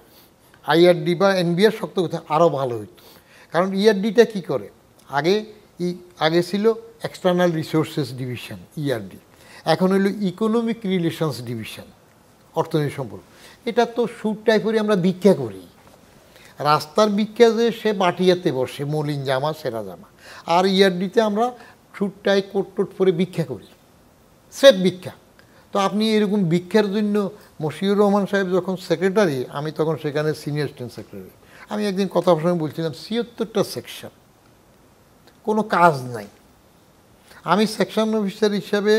Speaker 2: IRD বা NBR শক্ত কথা, আরও ভালো হইতো। কারণ ERDটা কি করে, আগে ছিল এক্সটার্নাল রিসোর্সেস ডিভিশন ERD, এখন হলো ইকোনমিক রিলেশনস ডিভিশন, অর্থনৈতিক সম্পর্ক। এটা তো সুট টাইপেরই আমরা ভিক্ষা করি, রাস্তার ভিক্ষা যে সে বাটিয়াতে বসে, মলিন জামা সেরা জামা, আর ERDতে আমরা সুট টাই কোট টোট পরে ভিক্ষা করি, সেট ভিক্ষা। তো আপনি এরকম ভিক্ষার জন্য, মশিউর রহমান সাহেব যখন সেক্রেটারি, আমি তখন সেখানে সিনিয়র অ্যাসিস্ট্যান্ট সেক্রেটারি, আমি একদিন কথা সময় বলছিলাম ৭৬টা সেকশন, কোনো কাজ নাই। আমি সেকশন অফিসার হিসাবে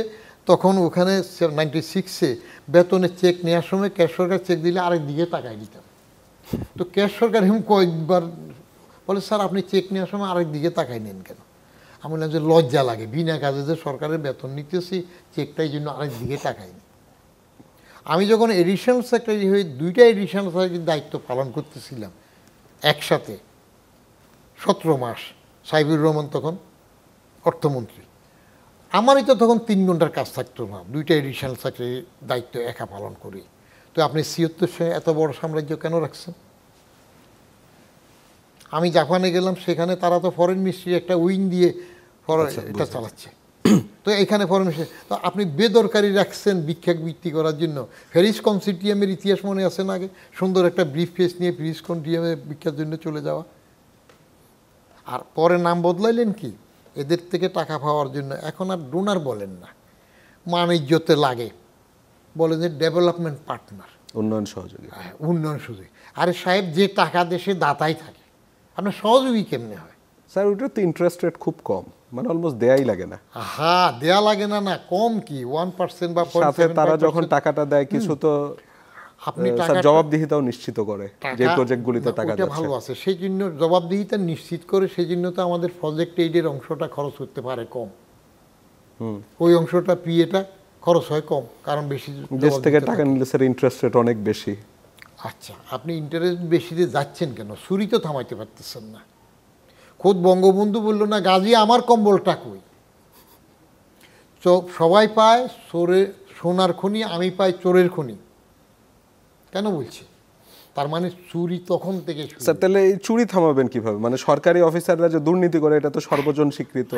Speaker 2: তখন ওখানে 96-এ বেতনের চেক নেওয়ার সময় ক্যাশ সরকার চেক দিলে আরেক দিকে তাকাই দিতাম। তো ক্যাশ সরকার এরকম কয়েকবার বলে, স্যার আপনি চেক নেওয়ার সময় আরেক দিকে তাকাই নেন কেন? আমি বললাম যে লজ্জা লাগে, বিনা কাজে যে সরকারের বেতন নিতেছি, চেকটাই জন্য আরেক দিকে তাকাইনি। আমি যখন এডিশনাল সেক্রেটারি হয়ে 2টা এডিশনাল সেক্রেটারির দায়িত্ব পালন করতেছিলাম একসাথে 17 মাস, সাইবুর রহমান তখন অর্থমন্ত্রী, আমারই তো তখন 3 ঘন্টার কাজ থাকতো না 2টা এডিশনাল সেক্রেটারির দায়িত্ব একা পালন করি। তো আপনি ৭৬ এত বড় সাম্রাজ্য কেন রাখছেন? আমি জাপানে গেলাম, সেখানে তারা তো ফরেন মিনিস্ট্রি একটা উইং দিয়ে এটা চালাচ্ছে। তো এখানে ফরেন মিনিস্ট্রি, তো আপনি বেদরকারি রাখছেন ভিক্ষা বৃত্তি করার জন্য। প্যারিস কনসিটিয়ামের ইতিহাস মনে আছে না? আগে সুন্দর একটা ব্রিফ কেস নিয়ে প্যারিস কনসিটিয়ামে ভিক্ষার জন্য চলে যাওয়া, আর পরে নাম বদলাইলেন কি এদের থেকে টাকা পাওয়ার জন্য। এখন আর ডোনার বলেন না, বাণিজ্যতে লাগে, বলে যে ডেভেলপমেন্ট পার্টনার,
Speaker 1: উন্নয়ন সহযোগী।
Speaker 2: উন্নয়ন সুযোগ। আরে সাহেব, যে টাকা দেশে দাতাই থাকে, আপনার সহযোগী কেমনে হয়?
Speaker 1: স্যার ওটা তো ইন্টারেস্ট রেট খুব কম, মানে অলমোস্ট দেয়াই লাগে না।
Speaker 2: হ্যাঁ, দেয়া লাগে না, না কম কি 1% বা
Speaker 1: সাথে তারা যখন টাকাটা দেয় কিছু তো
Speaker 2: আপনি
Speaker 1: জবাবদিহিতাও নিশ্চিত করে যে প্রজেক্টগুলিতে টাকা যাচ্ছে।
Speaker 2: ভালো আছে, সেই জন্য জবাবদিহিতা নিশ্চিত করে, সেই জন্য তো আমাদের প্রজেক্ট এইডের অংশটা খরচ করতে পারে কম, ওই অংশটা পিএটা খরচ হয় কম, কারণ বেশি
Speaker 1: দেশ থেকে টাকা নিলে স্যার ইন্টারেস্ট রেট অনেক বেশি।
Speaker 2: আচ্ছা, আপনি ইন্টারেস্ট বেশিতে যাচ্ছেন কেন? চুরি তো থামাইতে পারতেছেন না। খোদ বঙ্গবন্ধু বলল না, গাজী আমার কম্বলটা কই? সবাই পায় সোনার খনি, আমি পাই চোরের খনি। কেন বলছি? তার মানে চুরি তখন থেকে।
Speaker 1: স্যার তাহলে এই চুরি থামাবেন কিভাবে? মানে সরকারি অফিসাররা যে দুর্নীতি করে এটা তো সর্বজন স্বীকৃত।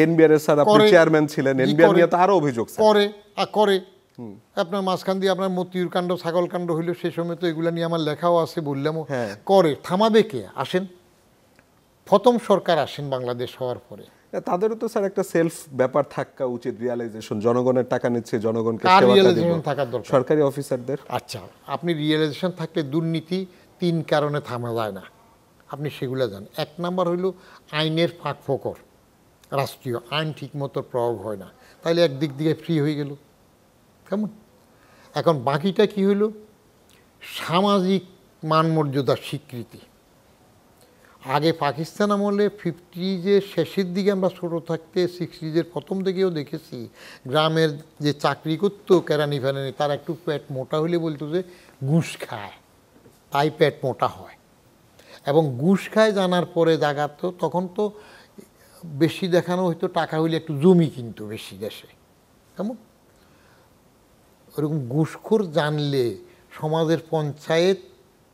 Speaker 1: এনবিআর এর স্যার আপনি চেয়ারম্যান ছিলেন, এনবিআর নিয়ে তো আরো অভিযোগ
Speaker 2: করে আপনার মাঝখান দিয়ে আপনার মতিউর কাণ্ড, ছাগল কাণ্ড হইলো, সেই সময় তো এগুলো নিয়ে আমার লেখাও আছে, বললামও। করে, থামাবে কে? আসেন, প্রথম সরকার আসেন বাংলাদেশ হওয়ার পরে,
Speaker 1: তাদেরও তো স্যার একটা সেলফ ব্যাপার থাকা উচিত, রিয়ালাইজেশন, জনগণের টাকা নিচ্ছে, জনগণকে
Speaker 2: থাকার দরকার
Speaker 1: সরকারি অফিসারদের।
Speaker 2: আচ্ছা, আপনি রিয়েলাইজেশন থাকলে দুর্নীতি 3 কারণে থামা যায় না, আপনি সেগুলো জান। 1 নাম্বার হইল আইনের ফাঁক ফোকর, রাষ্ট্রীয় আইন ঠিকমতো প্রয়োগ হয় না, তাইলে একদিক দিয়ে ফ্রি হয়ে গেল, কেমন? এখন বাকিটা কি হইল? সামাজিক মানমর্যাদার স্বীকৃতি। আগে পাকিস্তান আমলে 50s শেষের দিকে আমরা ছোটো থাকতে 60s প্রথম দিকেও দেখেছি, গ্রামের যে চাকরি করতো কেরানি ফেরানি, তার একটু পেট মোটা হলে বলতো যে ঘুষ খায়, তাই পেট মোটা হয়। এবং ঘুষ খায় জানার পরে জাগাতো, তখন তো বেশি দেখানো হইতো টাকা হইলে একটু জমি কিনতো বেশি দেশে, কেমন? ওরকম ঘুষখোর জানলে সমাজের পঞ্চায়েত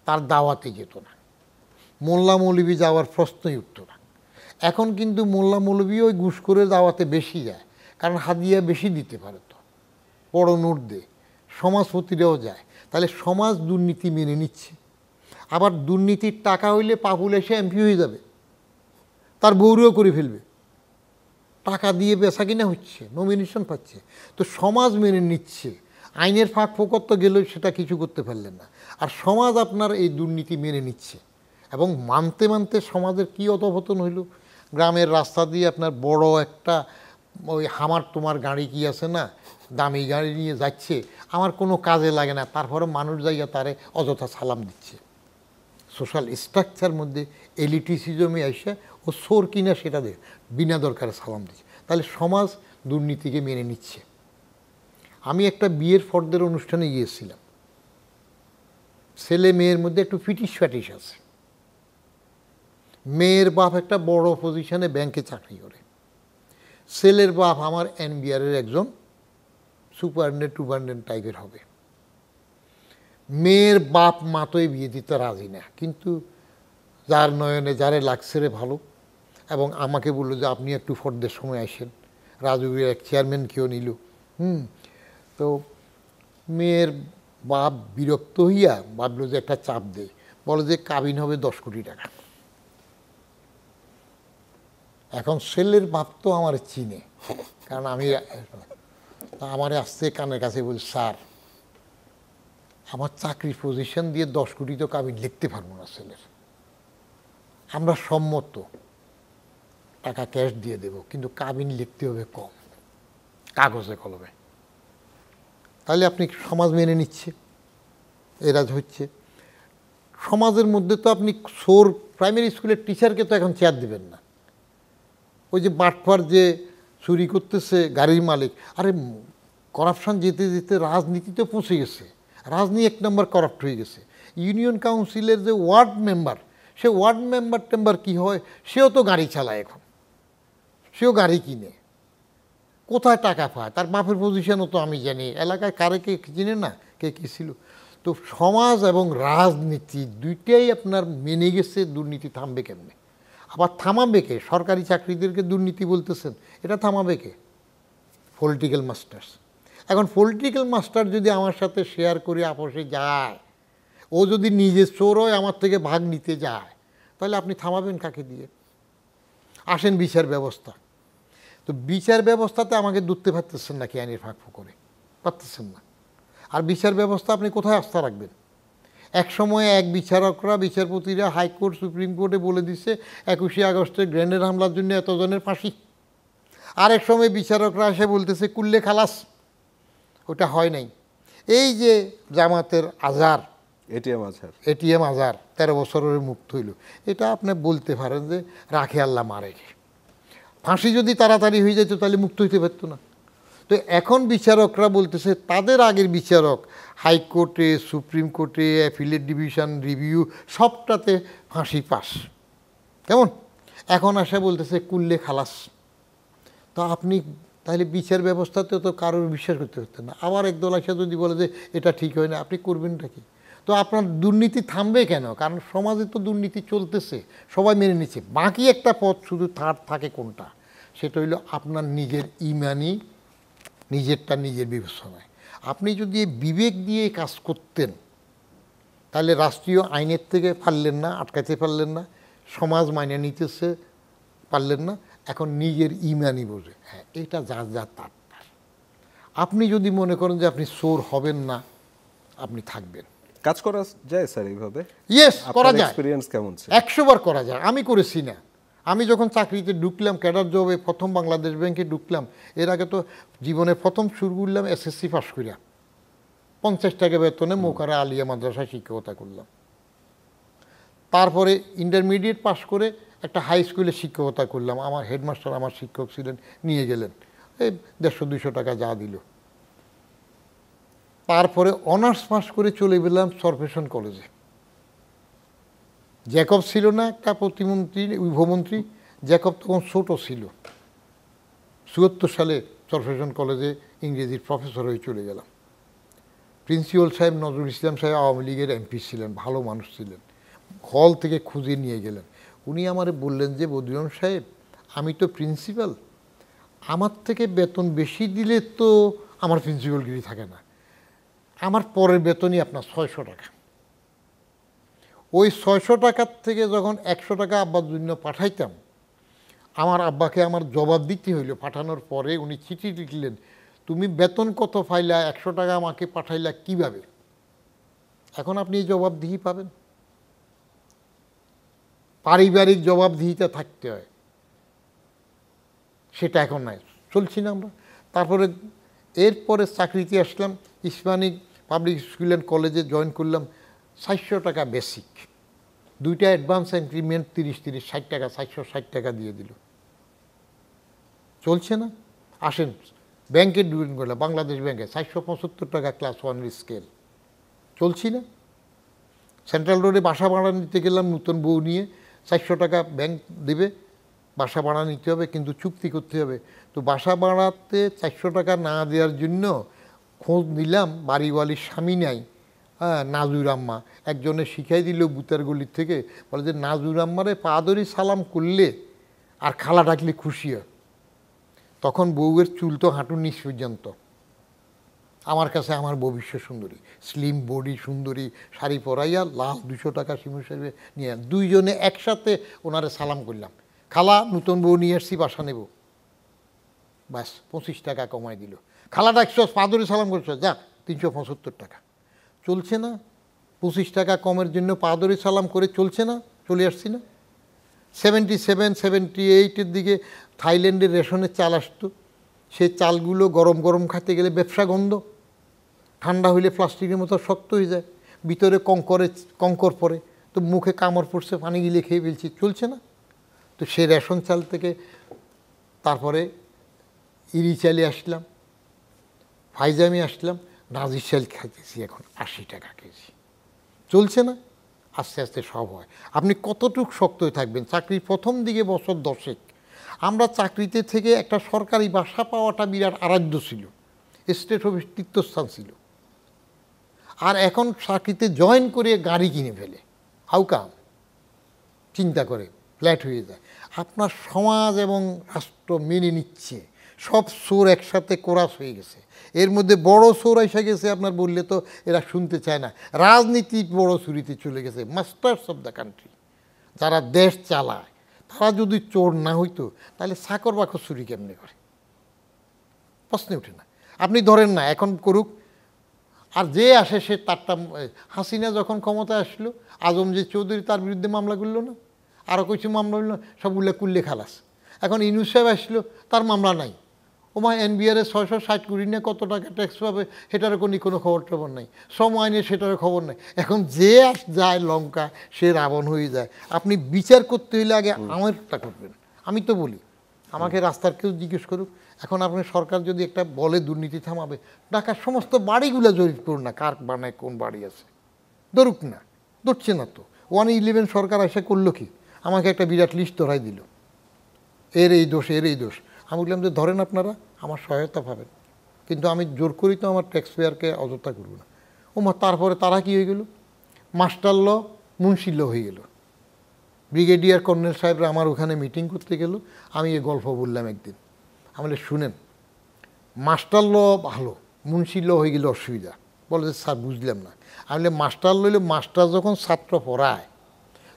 Speaker 2: তার দাওয়াতে যেত না, মোল্লা মৌলবি যাওয়ার প্রশ্নই উঠত না। এখন কিন্তু মোল্লা মৌলবি ওই ঘুষখোরের দাওয়াতে বেশি যায়, কারণ হাদিয়া বেশি দিতে পারে, তো বড় নোট দেয়, সমাজপতিরাও যায়। তাহলে সমাজ দুর্নীতি মেনে নিচ্ছে। আবার দুর্নীতির টাকা হইলে পাপুল এসে এমপি হয়ে যাবে, তার বউরেও করে ফেলবে, টাকা দিয়ে বেচা কিনা হচ্ছে, নমিনেশন পাচ্ছে, তো সমাজ মেনে নিচ্ছে। আইনের ফাঁক ফোকর তো গেলেও সেটা কিছু করতে পারলেন না, আর সমাজ আপনার এই দুর্নীতি মেনে নিচ্ছে। এবং মানতে মানতে সমাজের কী অধপতন হইল। গ্রামের রাস্তা দিয়ে আপনার বড় একটা ওই হামার তোমার গাড়ি কি আছে না, দামি গাড়ি নিয়ে যাচ্ছে, আমার কোনো কাজে লাগে না, তারপরে মানুষ যাইয়া তারে অযথা সালাম দিচ্ছে। সোশ্যাল স্ট্রাকচার মধ্যে এলিটিসিজমে এসে ও সোর কিনা সেটা দিয়ে বিনা দরকারে সালাম দিচ্ছে। তাহলে সমাজ দুর্নীতিকে মেনে নিচ্ছে। আমি একটা বিয়ের ফর্দের অনুষ্ঠানে গিয়েছিলাম, ছেলে মেয়ের মধ্যে একটু ফিটিস ফ্যাটিস আছে। মেয়ের বাপ একটা বড় পজিশনে ব্যাংকে চাকরি করে, ছেলের বাপ আমার এনবিআরের একজন সুপারডেন্ট টুপারডেন্ট টাইপের হবে। মেয়ের বাপ মা তোই বিয়ে দিতে রাজি না, কিন্তু যার নয়নে যারে লাগছে রে ভালো, এবং আমাকে বললো যে আপনি একটু ফর্দের সময় আসেন, রাজুকের এক চেয়ারম্যানকেও নিল। তো মেয়ের বাপ বিরক্ত হইয়া ভাবলো যে একটা চাপ দেয়, বলে যে কাবিন হবে 10 কোটি টাকা। এখন ছেলের বাপ তো আমার চিনে, কারণ আমি আমার আসতে কানের কাছে বলি, স্যার আমার চাকরির পজিশন দিয়ে 10 কোটি তো কাবিন লিখতে পারবো না ছেলের, আমরা সম্মত টাকা ক্যাশ দিয়ে দেব, কিন্তু কাবিন লিখতে হবে কম, কাগজে কলমে। তাহলে আপনি সমাজ মেনে নিচ্ছে, এরা হচ্ছে সমাজের মধ্যে। তো আপনি সোর প্রাইমারি স্কুলের টিচারকে তো এখন চেয়ার দিবেন না। ওই যে বাটপার যে চুরি করতেছে গাড়ির মালিক, আরে করাপশন যেতে যেতে রাজনীতিতে পৌঁছে গেছে, রাজনীতি 1 নম্বর করাপ্ট হয়ে গেছে। ইউনিয়ন কাউন্সিলের যে ওয়ার্ড মেম্বার, সে ওয়ার্ড মেম্বার কী হয়, সেও তো গাড়ি চালায়, এখন সেও গাড়ি কিনে, কোথায় টাকা পায়, তার বাপের পজিশনও তো আমি জানি, এলাকায় কারে কে চিনে না, কে কী ছিল। তো সমাজ এবং রাজনীতি দুইটাই আপনার মেনে গেছে, দুর্নীতি থামবে কেমনে? আবার থামাবে কে? সরকারি চাকরিদেরকে দুর্নীতি বলতেছেন, এটা থামাবে কে? Political masters. এখন পলিটিক্যাল মাস্টার যদি আমার সাথে শেয়ার করে আপোষে যায়, ও যদি নিজে চোর হয় আমার থেকে ভাগ নিতে যায়, তাহলে আপনি থামাবেন কাকে দিয়ে? আসেন বিচার ব্যবস্থা। তো বিচার ব্যবস্থাতে আমাকে ধরতে পারতেছেন না, আইনের ফাঁক করে পারতেছেন না। আর বিচার ব্যবস্থা আপনি কোথায় আস্থা রাখবেন? এক সময় এক বিচারকরা, বিচারপতিরা হাইকোর্ট সুপ্রিম কোর্টে বলে দিচ্ছে 21শে আগস্টের গ্রেনেড হামলার জন্য এতজনের ফাঁসি। আরেক সময় বিচারকরা এসে বলতেছে কুল্লে খালাস, ওটা হয় নাই। এই যে জামাতের আজহার, এটিএম আজহার 13 বছরের মুক্ত হইল, এটা আপনি বলতে পারেন যে রাখে আল্লাহ মারে। ফাঁসি যদি তাড়াতাড়ি হয়ে যেত তাহলে মুক্ত হইতে পারত না। তো এখন বিচারকরা বলতেছে তাদের আগের বিচারক হাইকোর্টে, সুপ্রিম কোর্টে, অ্যাপিলেট ডিভিশন, রিভিউ সবটাতে ফাঁসি পাস, কেমন? এখন আসা বলতেছে কুল্লে খালাস। তো আপনি তাহলে বিচার ব্যবস্থাতেও তো কারোর বিশ্বাস করতে পারতেন না। আবার একদল আসা যদি বলে যে এটা ঠিক হয় না, আপনি করবেনটা কি? তো আপনার দুর্নীতি থামবে কেন? কারণ সমাজে তো দুর্নীতি চলতেছে, সবাই মেনে নিচ্ছে। বাকি একটা পথ শুধু থার্ড থাকে, কোনটা? সেটা হইল আপনার নিজের ইমানি, নিজেরটা নিজের বিবেচনায়। আপনি যদি বিবেক দিয়ে কাজ করতেন, তাহলে রাষ্ট্রীয় আইনের থেকে পারলেন না, আটকাতে পারলেন না, সমাজ মাইনে নিতেছে পারলেন না। এখন নিজের ইমানি বোঝে, হ্যাঁ এটা যার যার তার। আপনি যদি মনে করেন যে আপনি চোর হবেন না, আপনি থাকবেন।
Speaker 1: কাজ করা যায় স্যার এইভাবে?
Speaker 2: ইয়েস, করা যায়।
Speaker 1: এক্সপেরিয়েন্স কেমন ছিল?
Speaker 2: 100 বার করা যায়। আমি করেছি না। আমি যখন চাকরিতে ঢুকলাম, ক্যাডার জবে প্রথম বাংলাদেশ ব্যাংকে ঢুকলাম, এর আগে তো জীবনে প্রথম শুরু করলাম এসএসসি পাস করিয়া 50 টাকা বেতনে মোকারা আলিয়া মাদ্রাসায় শিক্ষকতা করলাম। তারপরে ইন্টারমিডিয়েট পাস করে একটা হাই স্কুলে শিক্ষকতা করলাম। আমার হেডমাস্টার, আমার শিক্ষক ছিলেন, নিয়ে গেলেন, এই 150-200 টাকা যা দিল। তারপরে অনার্স পাস করে চলে গেলাম সরফেশন কলেজে। জ্যাকব ছিল না একটা প্রতিমন্ত্রী, গৃহমন্ত্রী, জ্যাকব তখন ছোট ছিল। 74 সালে সরফেশন কলেজে ইংরেজির প্রফেসর হয়ে চলে গেলাম। প্রিন্সিপাল সাহেব নজরুল ইসলাম সাহেব আওয়ামী লীগের এমপি ছিলেন, ভালো মানুষ ছিলেন। হল থেকে খুঁজে নিয়ে গেলেন। উনি আমারে বললেন যে বদিউল সাহেব, আমি তো প্রিন্সিপাল, আমার থেকে বেতন বেশি দিলে তো আমার প্রিন্সিপালগিরি থাকে না, আমার পরের বেতনই আপনার 600 টাকা। ওই 600 টাকার থেকে যখন 100 টাকা আব্বার জন্য পাঠাইতাম, আমার আব্বাকে আমার জবাব দিতে হইল। পাঠানোর পরে উনি চিঠি লিখলেন, তুমি বেতন কত পাইলা, 100 টাকা আমাকে পাঠাইলা কিভাবে? এখন আপনি এই জবাবদিহি পাবেন। পারিবারিক জবাবদিহিতে থাকতে হয়, সেটা এখন নাই। চলছি না আমরা। তারপরে এরপরে চাকরিতে আসলাম, ইসলামিক পাবলিক স্কুল অ্যান্ড কলেজে জয়েন করলাম। 400 টাকা বেসিক, 2টা অ্যাডভান্স ইনক্রিমেন্ট 30-60 টাকা, 460 টাকা দিয়ে দিল। চলছে না। আসেন ব্যাংকে ডুবেন করলাম, বাংলাদেশ ব্যাংকে 475 টাকা ক্লাস 1 স্কেল, চলছি না। সেন্ট্রাল রোডে বাসা ভাড়া নিতে গেলাম নতুন বউ নিয়ে, 400 টাকা ব্যাংক দেবে, বাসা ভাড়া নিতে হবে, কিন্তু চুক্তি করতে হবে। তো বাসা ভাড়াতে 400 টাকা না দেওয়ার জন্য খোঁজ নিলাম, বাড়িওয়ালির স্বামী নাই, হ্যাঁ, নাজুর আম্মা একজনে শিখাই দিল বুতার গলির থেকে, বলে যে নাজুর আম্মারে পা ধরে সালাম করলে আর খালা ডাকলে খুশি হয়। তখন বউয়ের চুল তো হাঁটুর নিচ পর্যন্ত। আমার কাছে আমার বউ বিশ্ব সুন্দরী, স্লিম বডি, সুন্দরী, শাড়ি পরাইয়া লাল 200 টাকা শিমু সাহেবে নিয়ে দুইজনে একসাথে ওনারে সালাম করলাম, খালা নতুন বউ নিয়ে আসছি, বাসা নেব। ব্যাস 25 টাকা কমাই দিল। খালা ডাকছ, পাদরে সালাম করছ, যা 375 টাকা। চলছে না? 25 টাকা কমের জন্য পাদরে সালাম করে চলছে না? চলে আসছি না? 77, 78-এর দিকে থাইল্যান্ডের রেশনের চাল আসতো, সেই চালগুলো গরম গরম খাইতে গেলে ব্যবসা গন্ধ, ঠান্ডা হইলে প্লাস্টিকের মতো শক্ত হয়ে যায়, ভিতরে কঙ্কর পড়ে, তো মুখে কামড় পড়ছে, পানি গিলে খেয়ে ফেলছি, চলছে না? তো সেই রেশন চাল থেকে তারপরে ইরি চালে আসলাম, ফাইজামি আসলাম, নাজির চাল খাইতেছি এখন 80 টাকা কেজি। চলছে না? আস্তে আস্তে সব হয়। আপনি কতটুকু শক্ত হয়ে থাকবেন? চাকরির প্রথম দিকে বছর 10 আমরা চাকরিতে থেকে একটা সরকারি বাসা পাওয়াটা বিরাট আরাধ্য ছিল, স্টেট অফিস তীর্থস্থান ছিল। আর এখন চাকরিতে জয়েন করে গাড়ি কিনে ফেলে, হাউকাম চিন্তা করে ফ্ল্যাট হয়ে যায়। আপনার সমাজ এবং রাষ্ট্র মেনে নিচ্ছে, সব চোর একসাথে কোরাস হয়ে গেছে, এর মধ্যে বড় চোর এসে গেছে, আপনার বললে তো এরা শুনতে চায় না। রাজনীতি বড় চুরিতে চলে গেছে, মাস্টার্স অফ দ্য কান্ট্রি, যারা দেশ চালায় তারা যদি চোর না হইতো তাহলে চাকর বাকর চুরি কেমনে করে? প্রশ্নে ওঠে না। আপনি ধরেন না, এখন করুক, আর যে আসে সে তারটা। হাসিনা যখন ক্ষমতায় আসলো, আজম যে চৌধুরী তার বিরুদ্ধে মামলা করলো না, আরও কিছু মামলা হইল, সবগুলো কুল্লে খালাস। এখন ইউনূস সাহেব আসলো, তার মামলা নাই। ওমা এনবিআরে 660 কোটি নিয়ে কত টাকা ট্যাক্স পাবে সেটারও কোনো খবর টবর নাই, শ্রম আইনে সেটারও খবর নাই। এখন যে যায় লঙ্কা সে রাবণ হয়ে যায়। আপনি বিচার করতে হইলে আগে আমারটা করবেন। আমি তো বলি, আমাকে রাস্তার কেউ জিজ্ঞেস করুক, এখন আপনি সরকার যদি একটা বলে দুর্নীতি থামাবে, ঢাকার সমস্ত বাড়িগুলো জরিপ করুন না, কার বানায় কোন বাড়ি আছে, ধরুক না, ধরছে না তো। 111 সরকার এসে করলো কি? আমাকে একটা বিরাট লিস্ট ধরাই দিল, এর এই দোষ, এর এই দোষ। আমি বললাম যে ধরেন আপনারা, আমার সহায়তা পাবেন, কিন্তু আমি জোর করি তো আমার ট্যাক্স পেয়ারকে অযথা করব না। ওমা তারপরে তারা কি হয়ে গেল? মাস্টার ল, মুন্সি ল হয়ে গেল। ব্রিগেডিয়ার কর্নেল সাহেবরা আমার ওখানে মিটিং করতে গেল, আমি এ গল্প বললাম একদিন। আমি বলে শুনেন, মাস্টার ল ভালো, মুন্সি ল হয়ে গেলে অসুবিধা। বলে যে স্যার বুঝলাম না। আমি বলে মাস্টার ল হইলে মাস্টার যখন ছাত্র পড়ায়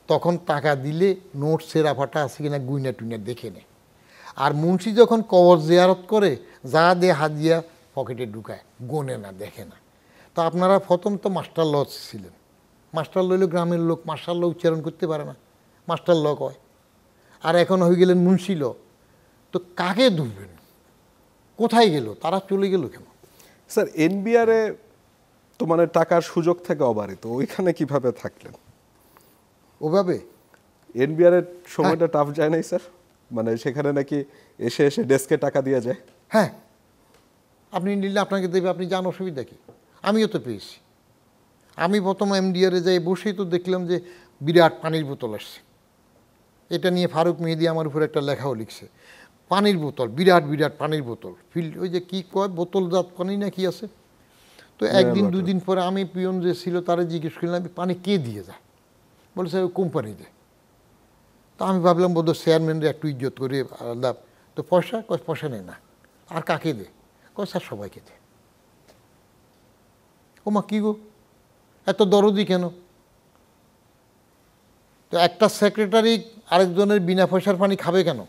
Speaker 2: তখন টাকা দিলে নোট সেরা ফাটা আছে কিনা গুইনা টুইনা দেখে নেয়, আর মুন্সি যখন কবর জিয়ারত করে যা দিয়ে হাজিয়া পকেটে ঢুকায়, গোনে না, দেখে না। তো আপনারা প্রথম তো মাস্টার ল ছিলেন, মাস্টার ল হইলে গ্রামের লোক মাস্টার ল উচ্চারণ করতে পারে না, মাস্টার ল কয়। আর এখন হয়ে গেলেন মুন্সি ল। তো কাকে ধরবেন? কোথায় গেল তারা? চলে গেল কেন?
Speaker 1: স্যার এনবিআরে তো মানে টাকার সুযোগ থেকে অবারিত, ওইখানে কিভাবে থাকলেন?
Speaker 2: ওভাবে
Speaker 1: এনবিআরের সময়টা টাফ যায় নাই স্যার? মানে সেখানে নাকি এসে এসে ডেস্কে টাকা দিয়ে যায়?
Speaker 2: হ্যাঁ, আপনি নিলে আপনাকে দেবে, আপনি যান, অসুবিধা কি? আমিও তো পেয়েছি। আমি প্রথম এমডিআরে যাই বসেই তো দেখলাম যে বিরাট পানির বোতল আসছে। এটা নিয়ে ফারুক মেহেদি আমার উপর একটা লেখাও লিখছে, পানির বোতল, বিরাট বিরাট পানির বোতল, ফিল্ড ওই যে কী কয় বোতলজাত পানি না কি আছে। তো একদিন দুদিন পরে আমি পিয়ন যে ছিল তারা জিজ্ঞেস করলাম পানি কে দিয়ে যায়? বলে স্যার কোম্পানি দেয়। তো আমি ভাবলাম বোধ চেয়ারম্যানরা একটু ইজ্জত করে আলাদা। তো পয়সা কয় পয়সা নেই না। আর কাকে দে? কয় স্যার সবাইকে দে। ও মা কী গো, এত দরদি কেন? তো একটা সেক্রেটারি আরেকজনের বিনা পয়সার পানি খাবে কেন?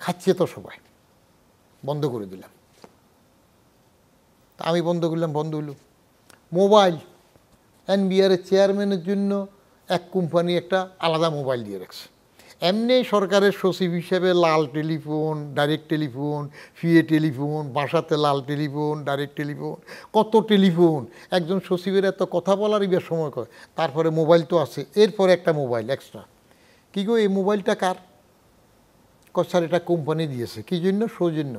Speaker 2: খাচ্ছে তো সবাই। বন্ধ করে দিলাম। তা আমি বন্ধ করলাম, বন্ধ হইল। মোবাইল, এনবিআরের চেয়ারম্যানের জন্য এক কোম্পানি একটা আলাদা মোবাইল দিয়ে রাখছে। এমনি সরকারের সচিব হিসেবে লাল টেলিফোন, ডাইরেক্ট টেলিফোন, ফিএ টেলিফোন, বাসাতে লাল টেলিফোন, ডাইরেক্ট টেলিফোন, কত টেলিফোন। একজন সচিবের এত কথা বলারই বেশ সময় করে। তারপরে মোবাইল তো আছে, এরপরে একটা মোবাইল এক্সট্রা। কী গো এই মোবাইলটা কার? স্যার এটা কোম্পানি দিয়েছে, কী জন্য? সৌজন্য।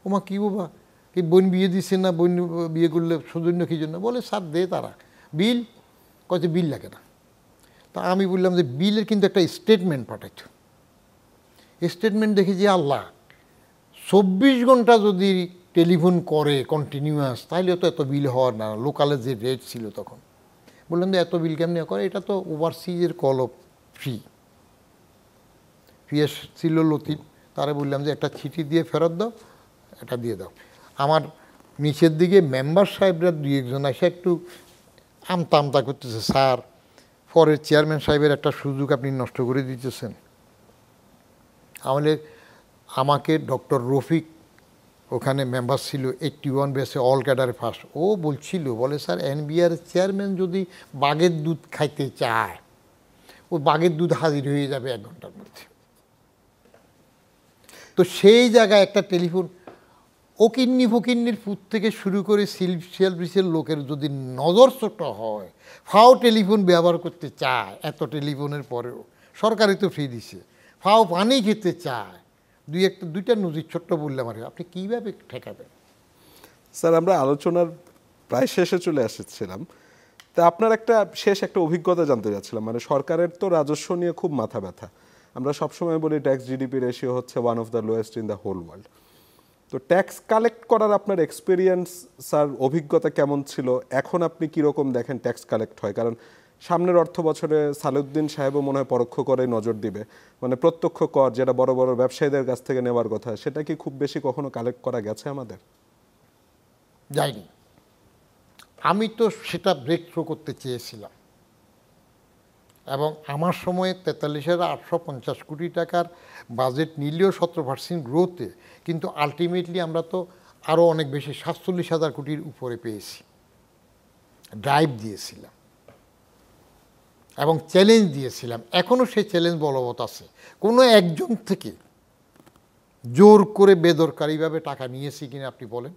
Speaker 2: ওমা কী বাবা, কি বোন বিয়ে দিচ্ছে না, বোন বিয়ে করলে সৌজন্য কী জন্য? বলে স্যার দে তারা বিল, কত বিল লাগে না। তা আমি বললাম যে বিলের কিন্তু একটা স্টেটমেন্ট পাঠাইত। স্টেটমেন্ট দেখি যে আল্লাহ 24 ঘন্টা যদি টেলিফোন করে কন্টিনিউয়াস, তাহলে তো এত বিল হওয়ার না, লোকালের যে রেট ছিল তখন। বললাম যে এত বিল কেমনি করে? এটা তো ওভারসিজের কল ফ্রি ছিল লতিফ। তারা বললাম যে একটা চিঠি দিয়ে ফেরত দাও, এটা দিয়ে দাও। আমার নিচের দিকে মেম্বার সাহেবরা দুই একজন এসে একটু আমতা আমতা করতেছে, স্যার পরের চেয়ারম্যান সাহেবের একটা সুযোগ আপনি নষ্ট করে দিতেছেন। আমাকে ডক্টর রফিক ওখানে মেম্বার ছিল 81 বেসে অল ক্যাডারে ফার্স্ট, ও বলছিল, বলে স্যার এনবিআর চেয়ারম্যান যদি বাঘের দুধ খাইতে চায়, ও বাঘের দুধ হাজির হয়ে যাবে 1 ঘন্টার মধ্যে। তো সেই জায়গায় একটা টেলিফোন ওকিন্নি ফকিন্নির ফুট থেকে শুরু করে সেলফিসের লোকের যদি নজর ছোট হয়, ফাও টেলিফোন ব্যবহার করতে চায়, এত টেলিফোনের পরেও সরকারই তো ফ্রি দিছে, ফাও পানি খেতে চায়, দুইটা নজির ছোট্ট বললাম, আর আপনি কীভাবে ঠেকাবেন?
Speaker 1: স্যার আমরা আলোচনার প্রায় শেষে চলে আসছিলাম, তা আপনার একটা অভিজ্ঞতা জানতে চাচ্ছিলাম। মানে সরকারের তো রাজস্ব নিয়ে খুব মাথা ব্যথা, আমরা সবসময় বলি ট্যাক্স জিডিপি রেশিও হচ্ছে one of the lowest in the whole world. তো ট্যাক্স কালেক্ট করার আপনার এক্সপিরিয়েন্স স্যার, অভিজ্ঞতা কেমন ছিল? এখন আপনি কীরকম দেখেন ট্যাক্স কালেক্ট হয়? কারণ সামনের অর্থ বছরে সালেউদ্দিন সাহেবও মনে হয় পরোক্ষ করে নজর দিবে, মানে প্রত্যক্ষ কর যেটা বড় বড় ব্যবসায়ীদের কাছ থেকে নেওয়ার কথা, সেটা কি খুব বেশি কখনো কালেক্ট করা গেছে আমাদের?
Speaker 2: যায়নি। আমি তো সেটা ব্রেক থ্রু করতে চেয়েছিলাম, এবং আমার সময়ে 43,850 কোটি টাকার বাজেট নিলেও 17% গ্রোথে, কিন্তু আলটিমেটলি আমরা তো আরও অনেক বেশি 47,000 কোটির উপরে পেয়েছি। ড্রাইভ দিয়েছিলাম এবং চ্যালেঞ্জ দিয়েছিলাম, এখনও সেই চ্যালেঞ্জ বলবৎ আছে। কোনো একজন থেকে জোর করে বেদরকারিভাবে টাকা নিয়েছি কিনা আপনি বলেন?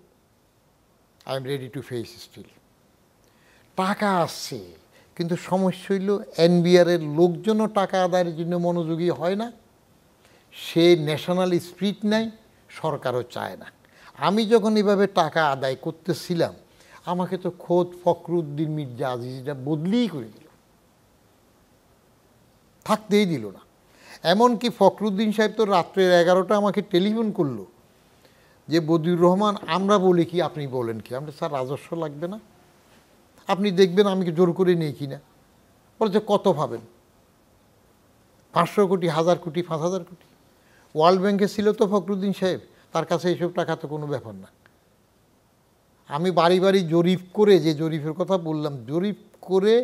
Speaker 2: I am ready to face still. টাকা আসছে, কিন্তু সমস্যা হইল এনবিআরের লোকজনও টাকা আদায়ের জন্য মনোযোগী হয় না, সে ন্যাশনাল স্পিরিট নাই, সরকারও চায় না। আমি যখন এভাবে টাকা আদায় করতেছিলাম, আমাকে তো খোদ ফখরুদ্দিন মির্জা আজিজরা বদলিই করে দিল, থাকতেই দিল না। এমনকি ফখরুদ্দিন সাহেব তো রাত্রের 11টা আমাকে টেলিফোন করলো যে বদিউর রহমান, আমরা বলি কি আপনি বলেন কি? আমরা স্যার রাজস্ব লাগবে না, আপনি দেখবেন আমি কি জোর করে নেই কিনা। বলছে কত ভাবেন? 500 কোটি, 1000 কোটি, 5000 কোটি। ওয়ার্ল্ড ব্যাংকে ছিল তো ফখরুদ্দিন সাহেব, তার কাছে এইসব টাকা তো কোনো ব্যাপার না। আমি বাড়ি বাড়ি জরিপ করে, যে জরিপের কথা বললাম, জরিপ করে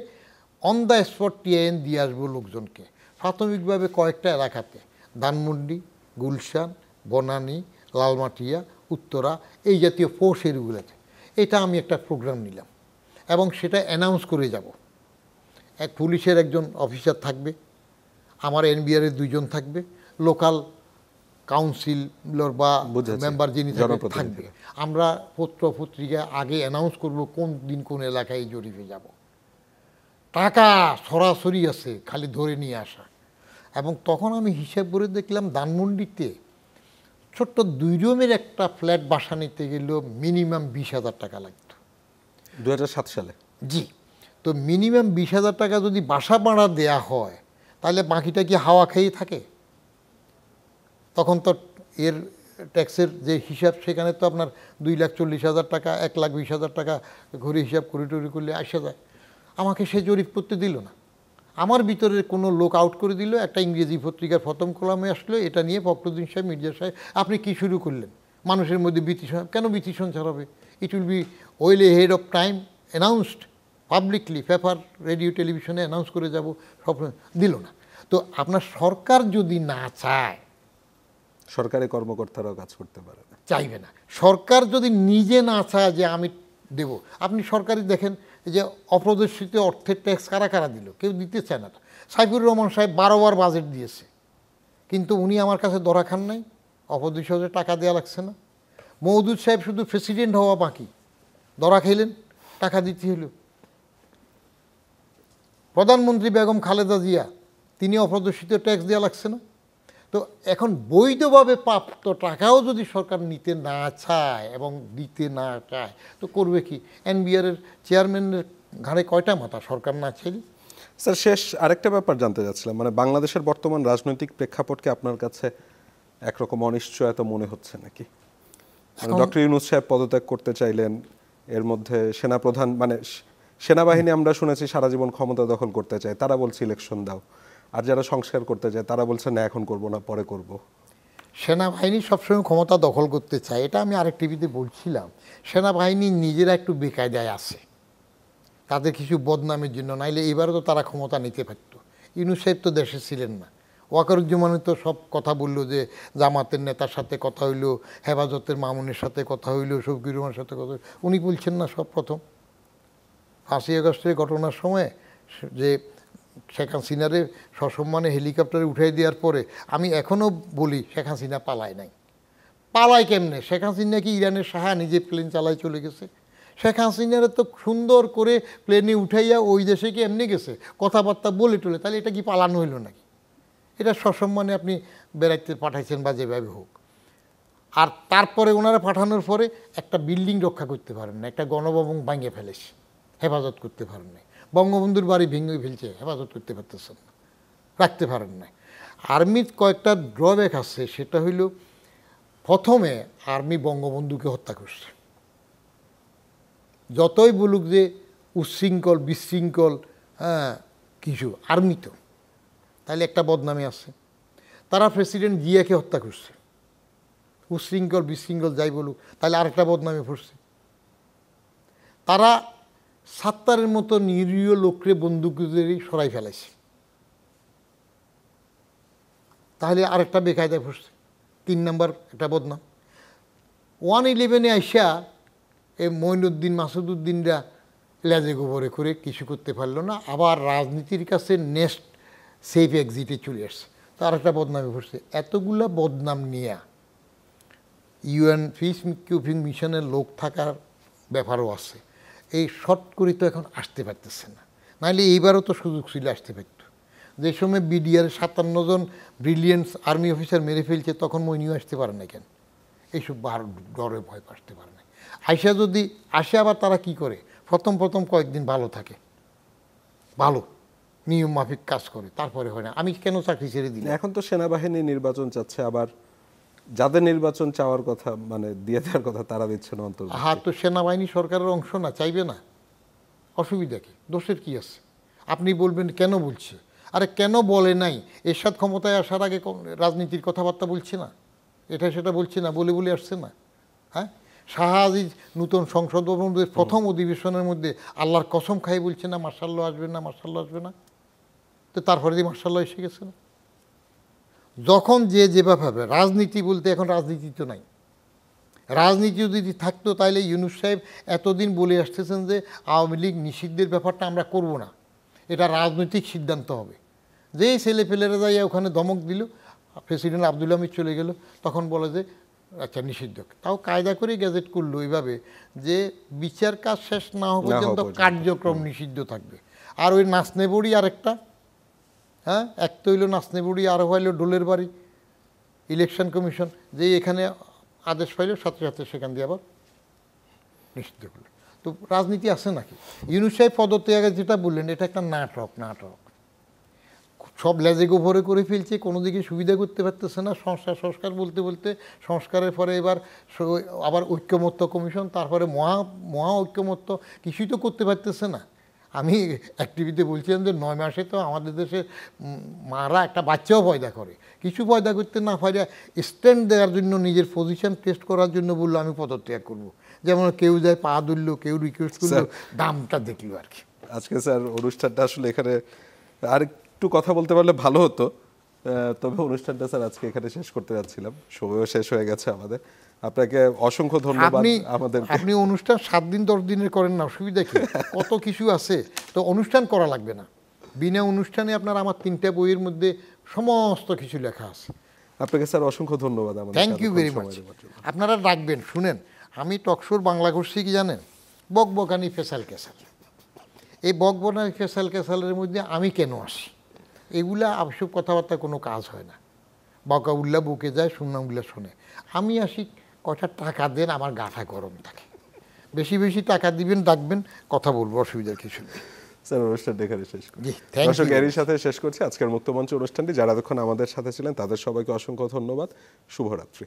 Speaker 2: অন দ্য স্পট টিআইএন দিয়ে আসবো লোকজনকে। প্রাথমিকভাবে কয়েকটা এলাকাতে, ধানমন্ডি, গুলশান, বনানী, লালমাটিয়া, উত্তরা, এই জাতীয় 4 এরিয়াগুলোতে। এটা আমি একটা প্রোগ্রাম নিলাম এবং সেটা অ্যানাউন্স করে যাব। এক পুলিশের একজন অফিসার থাকবে, আমার এনবিআরের 2 জন থাকবে, লোকাল কাউন্সিলর বা মেম্বার যিনি থাকবে। আমরা পত্র পত্রিকায় আগে অ্যানাউন্স করব কোন দিন কোন এলাকায় জরিপে যাব। টাকা সরাসরি আছে, খালি ধরে নিয়ে আসা। এবং তখন আমি হিসাব করে দেখলাম ধানমন্ডিতে ছোট্ট 2 রুমের একটা ফ্ল্যাট বাসা নিতে গেলেও মিনিমাম 20,000 টাকা লাগত
Speaker 1: 2007 সালে।
Speaker 2: জি, তো মিনিমাম 20,000 টাকা যদি বাসা ভাড়া দেয়া হয়, তাহলে বাকিটা কি হাওয়া খেয়েই থাকে? তখন তো এর ট্যাক্সের যে হিসাব, সেখানে তো আপনার 2,40,000 টাকা, 1,20,000 টাকা ঘুরে হিসাব করে টরি করলে আসা যায়। আমাকে সে জরিপ করতে দিল না, আমার ভিতরে কোনো লোক আউট করে দিল। একটা ইংরেজি পত্রিকার প্রথম কলামে আসলো এটা নিয়ে, ফখরুদ্দিন সাহেব, মির্জা সাহেব আপনি কি শুরু করলেন? মানুষের মধ্যে ভীতি। কেন ভীতি সঞ্চার হবে? It will be well head of time announced publicly, paper, radio, টেলিভিশনে অ্যানাউন্স করে যাব। সব দিল না। তো আপনার সরকার যদি না চায়,
Speaker 1: সরকারি কর্মকর্তারাও কাজ করতে পারে না,
Speaker 2: চাইবে না। সরকার যদি নিজে না চায় যে আমি দেব, আপনি সরকারি দেখেন যে অপ্রদর্শিত অর্থের ট্যাক্স কারা কারা দিল, কেউ দিতে চায় না। সাইফুর রহমান সাহেব 12 বার বাজেট দিয়েছে, কিন্তু উনি আমার কাছে ধরা খান নাই, অপ্রদর্শিত টাকা দেওয়া লাগছে না। মওদুদ সাহেব শুধু প্রেসিডেন্ট হওয়া বাকি, ধরা খাইলেন, টাকা দিতে হলো। প্রধানমন্ত্রী বেগম খালেদা জিয়া, তিনি অপ্রদর্শিত ট্যাক্স দেওয়া লাগছে না। তো এখন বৈধভাবে প্রাপ্ত টাকাও যদি সরকার নিতে না চায় এবং দিতে না চায় তো করবে কি? এনবিআরের চেয়ারম্যানের ঘাড়ে কয়টা মাথা সরকার না চাইলে?
Speaker 1: স্যার শেষ আরেকটা ব্যাপার জানতে চাচ্ছিলাম, মানে বাংলাদেশের বর্তমান রাজনৈতিক প্রেক্ষাপটকে আপনার কাছে একরকম অনিশ্চয়তা মনে হচ্ছে নাকি? মানে ডক্টর ইউনূস সাহেব পদত্যাগ করতে চাইলেন, এর মধ্যে সেনাপ্রধান মানে সেনাবাহিনী আমরা শুনেছি সারা জীবন ক্ষমতা দখল করতে চায়, তারা বলছে ইলেকশন দাও, আর যারা সংস্কার করতে চায় তারা বলছে না এখন করব না পরে করব।
Speaker 2: সেনাবাহিনী সবসময় ক্ষমতা দখল করতে চায়, এটা আমি আরেক টিভিতে বলছিলাম। সেনাবাহিনী নিজেরা একটু বেকায়দায় আছে তাদের কিছু বদনামের জন্য, নাইলে এবারও তো তারা ক্ষমতা নিতে পারত। ইউনূস সাহেব তো দেশে ছিলেন না, ওয়াকারুজ্জামানের তো সব কথা বললো যে জামাতের নেতার সাথে কথা হইলো, হেফাজতের মামুনের সাথে কথা হইলো, শফিকুর রহমানের সাথে কথা হইলো, উনি বলছেন না সব প্রথম 5ই আগস্টের ঘটনার সময় যে শেখ হাসিনারে সসম্মানে হেলিকপ্টারে উঠাই দেওয়ার পরে আমি এখনও বলি শেখ হাসিনা পালায় নাই। পালায় কেমনে? শেখ হাসিনা কি ইরানের শাহ নিজে প্লেন চালায় চলে গেছে? শেখ হাসিনারে তো সুন্দর করে প্লেনে উঠাইয়া ওই দেশে কি এমনি গেছে কথাবার্তা বলে টলে, তাহলে এটা কি পালানো হইল নাকি? এটা সসম্মানে আপনি বেড়াইতে পাঠাইছেন বা যেভাবে হোক। আর তারপরে ওনারা পাঠানোর পরে একটা বিল্ডিং রক্ষা করতে পারেন না, একটা গণভবন ভাঙে ফেলেছে, হেফাজত করতে পারেন না। বঙ্গবন্ধুর বাড়ি ভেঙে ফেলছে, হেফাজত করতে পারতেছেন না, রাখতে পারেন না। আর্মির কয়েকটা ড্রব্যাক আছে, সেটা হইল প্রথমে আর্মি বঙ্গবন্ধুকে হত্যা করছে। যতই বলুক যে উচ্ছৃঙ্খল বিশৃঙ্খল কিছু, আর্মি তো তাহলে একটা বদনামে আছে। তারা প্রেসিডেন্ট জিয়াকে হত্যা করছে, উচ্ছৃঙ্খল বিশৃঙ্খল যাই বলুক, তাহলে আরেকটা বদনামে পড়ছে। তারা সাত্তারের মতো নিরীহ লোকরে বন্দুকদেরই সরাই ফেলাইছে, তাহলে আরেকটা বেকায়দায় পড়ছে। 3 নম্বর একটা বদনাম। 111-এ আইসা এই মঈনুদ্দিন মাসুদউদ্দিনরা লেজে গোবরে করে কিছু করতে পারলো না, আবার রাজনীতির কাছে নেক্সট সেফ এক্সিটে চলে আসছে, তার একটা বদনামে পড়ছে। এতগুলা বদনাম নিয়ে ইউএন পিস কিপিং মিশনের লোক থাকার ব্যাপারও আছে। এই শর্ট করে তো এখন আসতে পারতেছে না, নাহলে এইবারও তো সুযোগ ছিল আসতে পারত। যে সময় বিডিআর 57 জন ব্রিলিয়েন্স আর্মি অফিসার মেরে ফেলছে, তখন মইনিও আসতে পারে না কেন? এইসব ডরে ভয় আসতে পারে না। আইসা যদি আসে, আবার তারা কি করে, প্রথম কয়েকদিন ভালো থাকে, ভালো নিয়ম মাফিক কাজ করে, তারপরে হয় না। আমি কেন চাকরি ছেড়ে দিই?
Speaker 1: এখন তো সেনাবাহিনী নির্বাচন চাচ্ছে, আবার যাদের নির্বাচন চাওয়ার কথা মানে দিয়ে দেওয়ার কথা তারা দিচ্ছে না অন্তর্ভুক্তি।
Speaker 2: হ্যাঁ, তো সেনাবাহিনী সরকারের অংশ না, চাইবে না, অসুবিধা কি? দোষের কি আছে? আপনি বলবেন কেন বলছে, আরে কেন বলে নাই? এরশাদ ক্ষমতায় আসার আগে রাজনীতির কথাবার্তা বলছে না, এটা সেটা বলছে না, বলে বলে আসছে না। হ্যাঁ, শাহ আজিজ নূতন সংসদ ভবনের প্রথম অধিবেশনের মধ্যে আল্লাহর কসম খাই বলছে না মার্শাল্লাহ আসবে না, মার্শাল্লাহ আসবে না, তো তারপরে দিয়ে মার্শাল্লাহ এসে গেছে না। যখন যে যেভাবে রাজনীতি বলতে, এখন রাজনীতি তো নাই। রাজনীতি যদি থাকতো তাহলে ইউনূস সাহেব এতদিন বলে আসতেছেন যে আওয়ামী লীগ নিষিদ্ধের ব্যাপারটা আমরা করব না, এটা রাজনৈতিক সিদ্ধান্ত হবে। যেই ছেলে ফেলেরা যাইয়া ওখানে ধমক দিল, প্রেসিডেন্ট আব্দুল হামিদ চলে গেল, তখন বলে যে আচ্ছা নিষিদ্ধ। তাও কায়দা করে গ্যাজেট করলো এইভাবে যে বিচার কাজ শেষ না হওয়া পর্যন্ত কার্যক্রম নিষিদ্ধ থাকবে। আর ওই নাচনে বড়ি আরেকটা, হ্যাঁ, এক তো হইল নাচনে বড়ি, আরও হইল ডোলের বাড়ি। ইলেকশন কমিশন যে এখানে আদেশ পাইল, সাথে সাথে সেখান দিয়ে আবার নিষিদ্ধ করলো। তো রাজনীতি আছে নাকি? ইউনূস সাহেব পদত্যাগে যেটা বললেন, এটা একটা নাটক। সব লেজে গোবরে করে ফেলছে, কোনো দিকে সুবিধা করতে পারতেছে না। সংস্কার বলতে বলতে সংস্কারের পরে এবার আবার ঐক্যমত্য কমিশন, তারপরে মহা ঐক্যমত্য, কিছুই তো করতে পারতেছে না। আমি অ্যাক্টিভিতে বলছিলাম যে 9 মাসে তো আমাদের দেশে মারা একটা বাচ্চাও পয়দা করে, কিছু পয়দা করতে না পারে স্ট্যান্ড দেওয়ার জন্য, নিজের পজিশন টেস্ট করার জন্য বললো আমি পদত্যাগ করবো। যেমন কেউ যায় পা ধরলো, কেউ রিকোয়েস্ট করলো, দামটা দেখলো আর কি।
Speaker 1: আজকে স্যার অনুষ্ঠানটা আসলে এখানে আর একটু কথা বলতে পারলে ভালো হতো, তবে অনুষ্ঠানটা স্যার আজকে এখানে শেষ করতে যাচ্ছিলাম, সময়ও শেষ হয়ে গেছে আমাদের। আপনাকে অসংখ্য ধন্যবাদ।
Speaker 2: আপনি অনুষ্ঠান 7 দিন 10 দিনের করেন না, অসুবিধা কি? কত কিছু আছে, তো অনুষ্ঠান করা লাগবে না। বিনা অনুষ্ঠানে আপনার আমার 3টা বইয়ের মধ্যে সমস্ত কিছু লেখা আছে।
Speaker 1: আপনাকে স্যার অসংখ্য ধন্যবাদ।
Speaker 2: Thank you very much. আপনারা রাখবেন, শুনেন, আমি টকশোর বাংলা করছি কি জানেন? বকবকানি ফেসাল কেসাল। এই বকবকানি ফেসাল কেসালের মধ্যে আমি কেন আসি, এগুলা আবশ্যক কথাবার্তা কোনো কাজ হয় না। বাঁকাউল্লা বুকে যায়, সুন্নামুল্লা শোনে। আমি আসি, কয়টা টাকা দেন, আমার গাটা গরম থাকে। বেশি বেশি টাকা দিবেন, ডাকবেন, কথা বলবো, অসুবিধার কিছু নেই।
Speaker 1: স্যার অনুষ্ঠানটা এখানে শেষ করি।
Speaker 2: জি, thank
Speaker 1: দর্শক,
Speaker 2: you.
Speaker 1: এরই সাথে শেষ করছি আজকের মুক্তমঞ্চ অনুষ্ঠানটি। যারা এতক্ষণ আমাদের সাথে ছিলেন তাদের সবাইকে অসংখ্য ধন্যবাদ। শুভরাত্রি।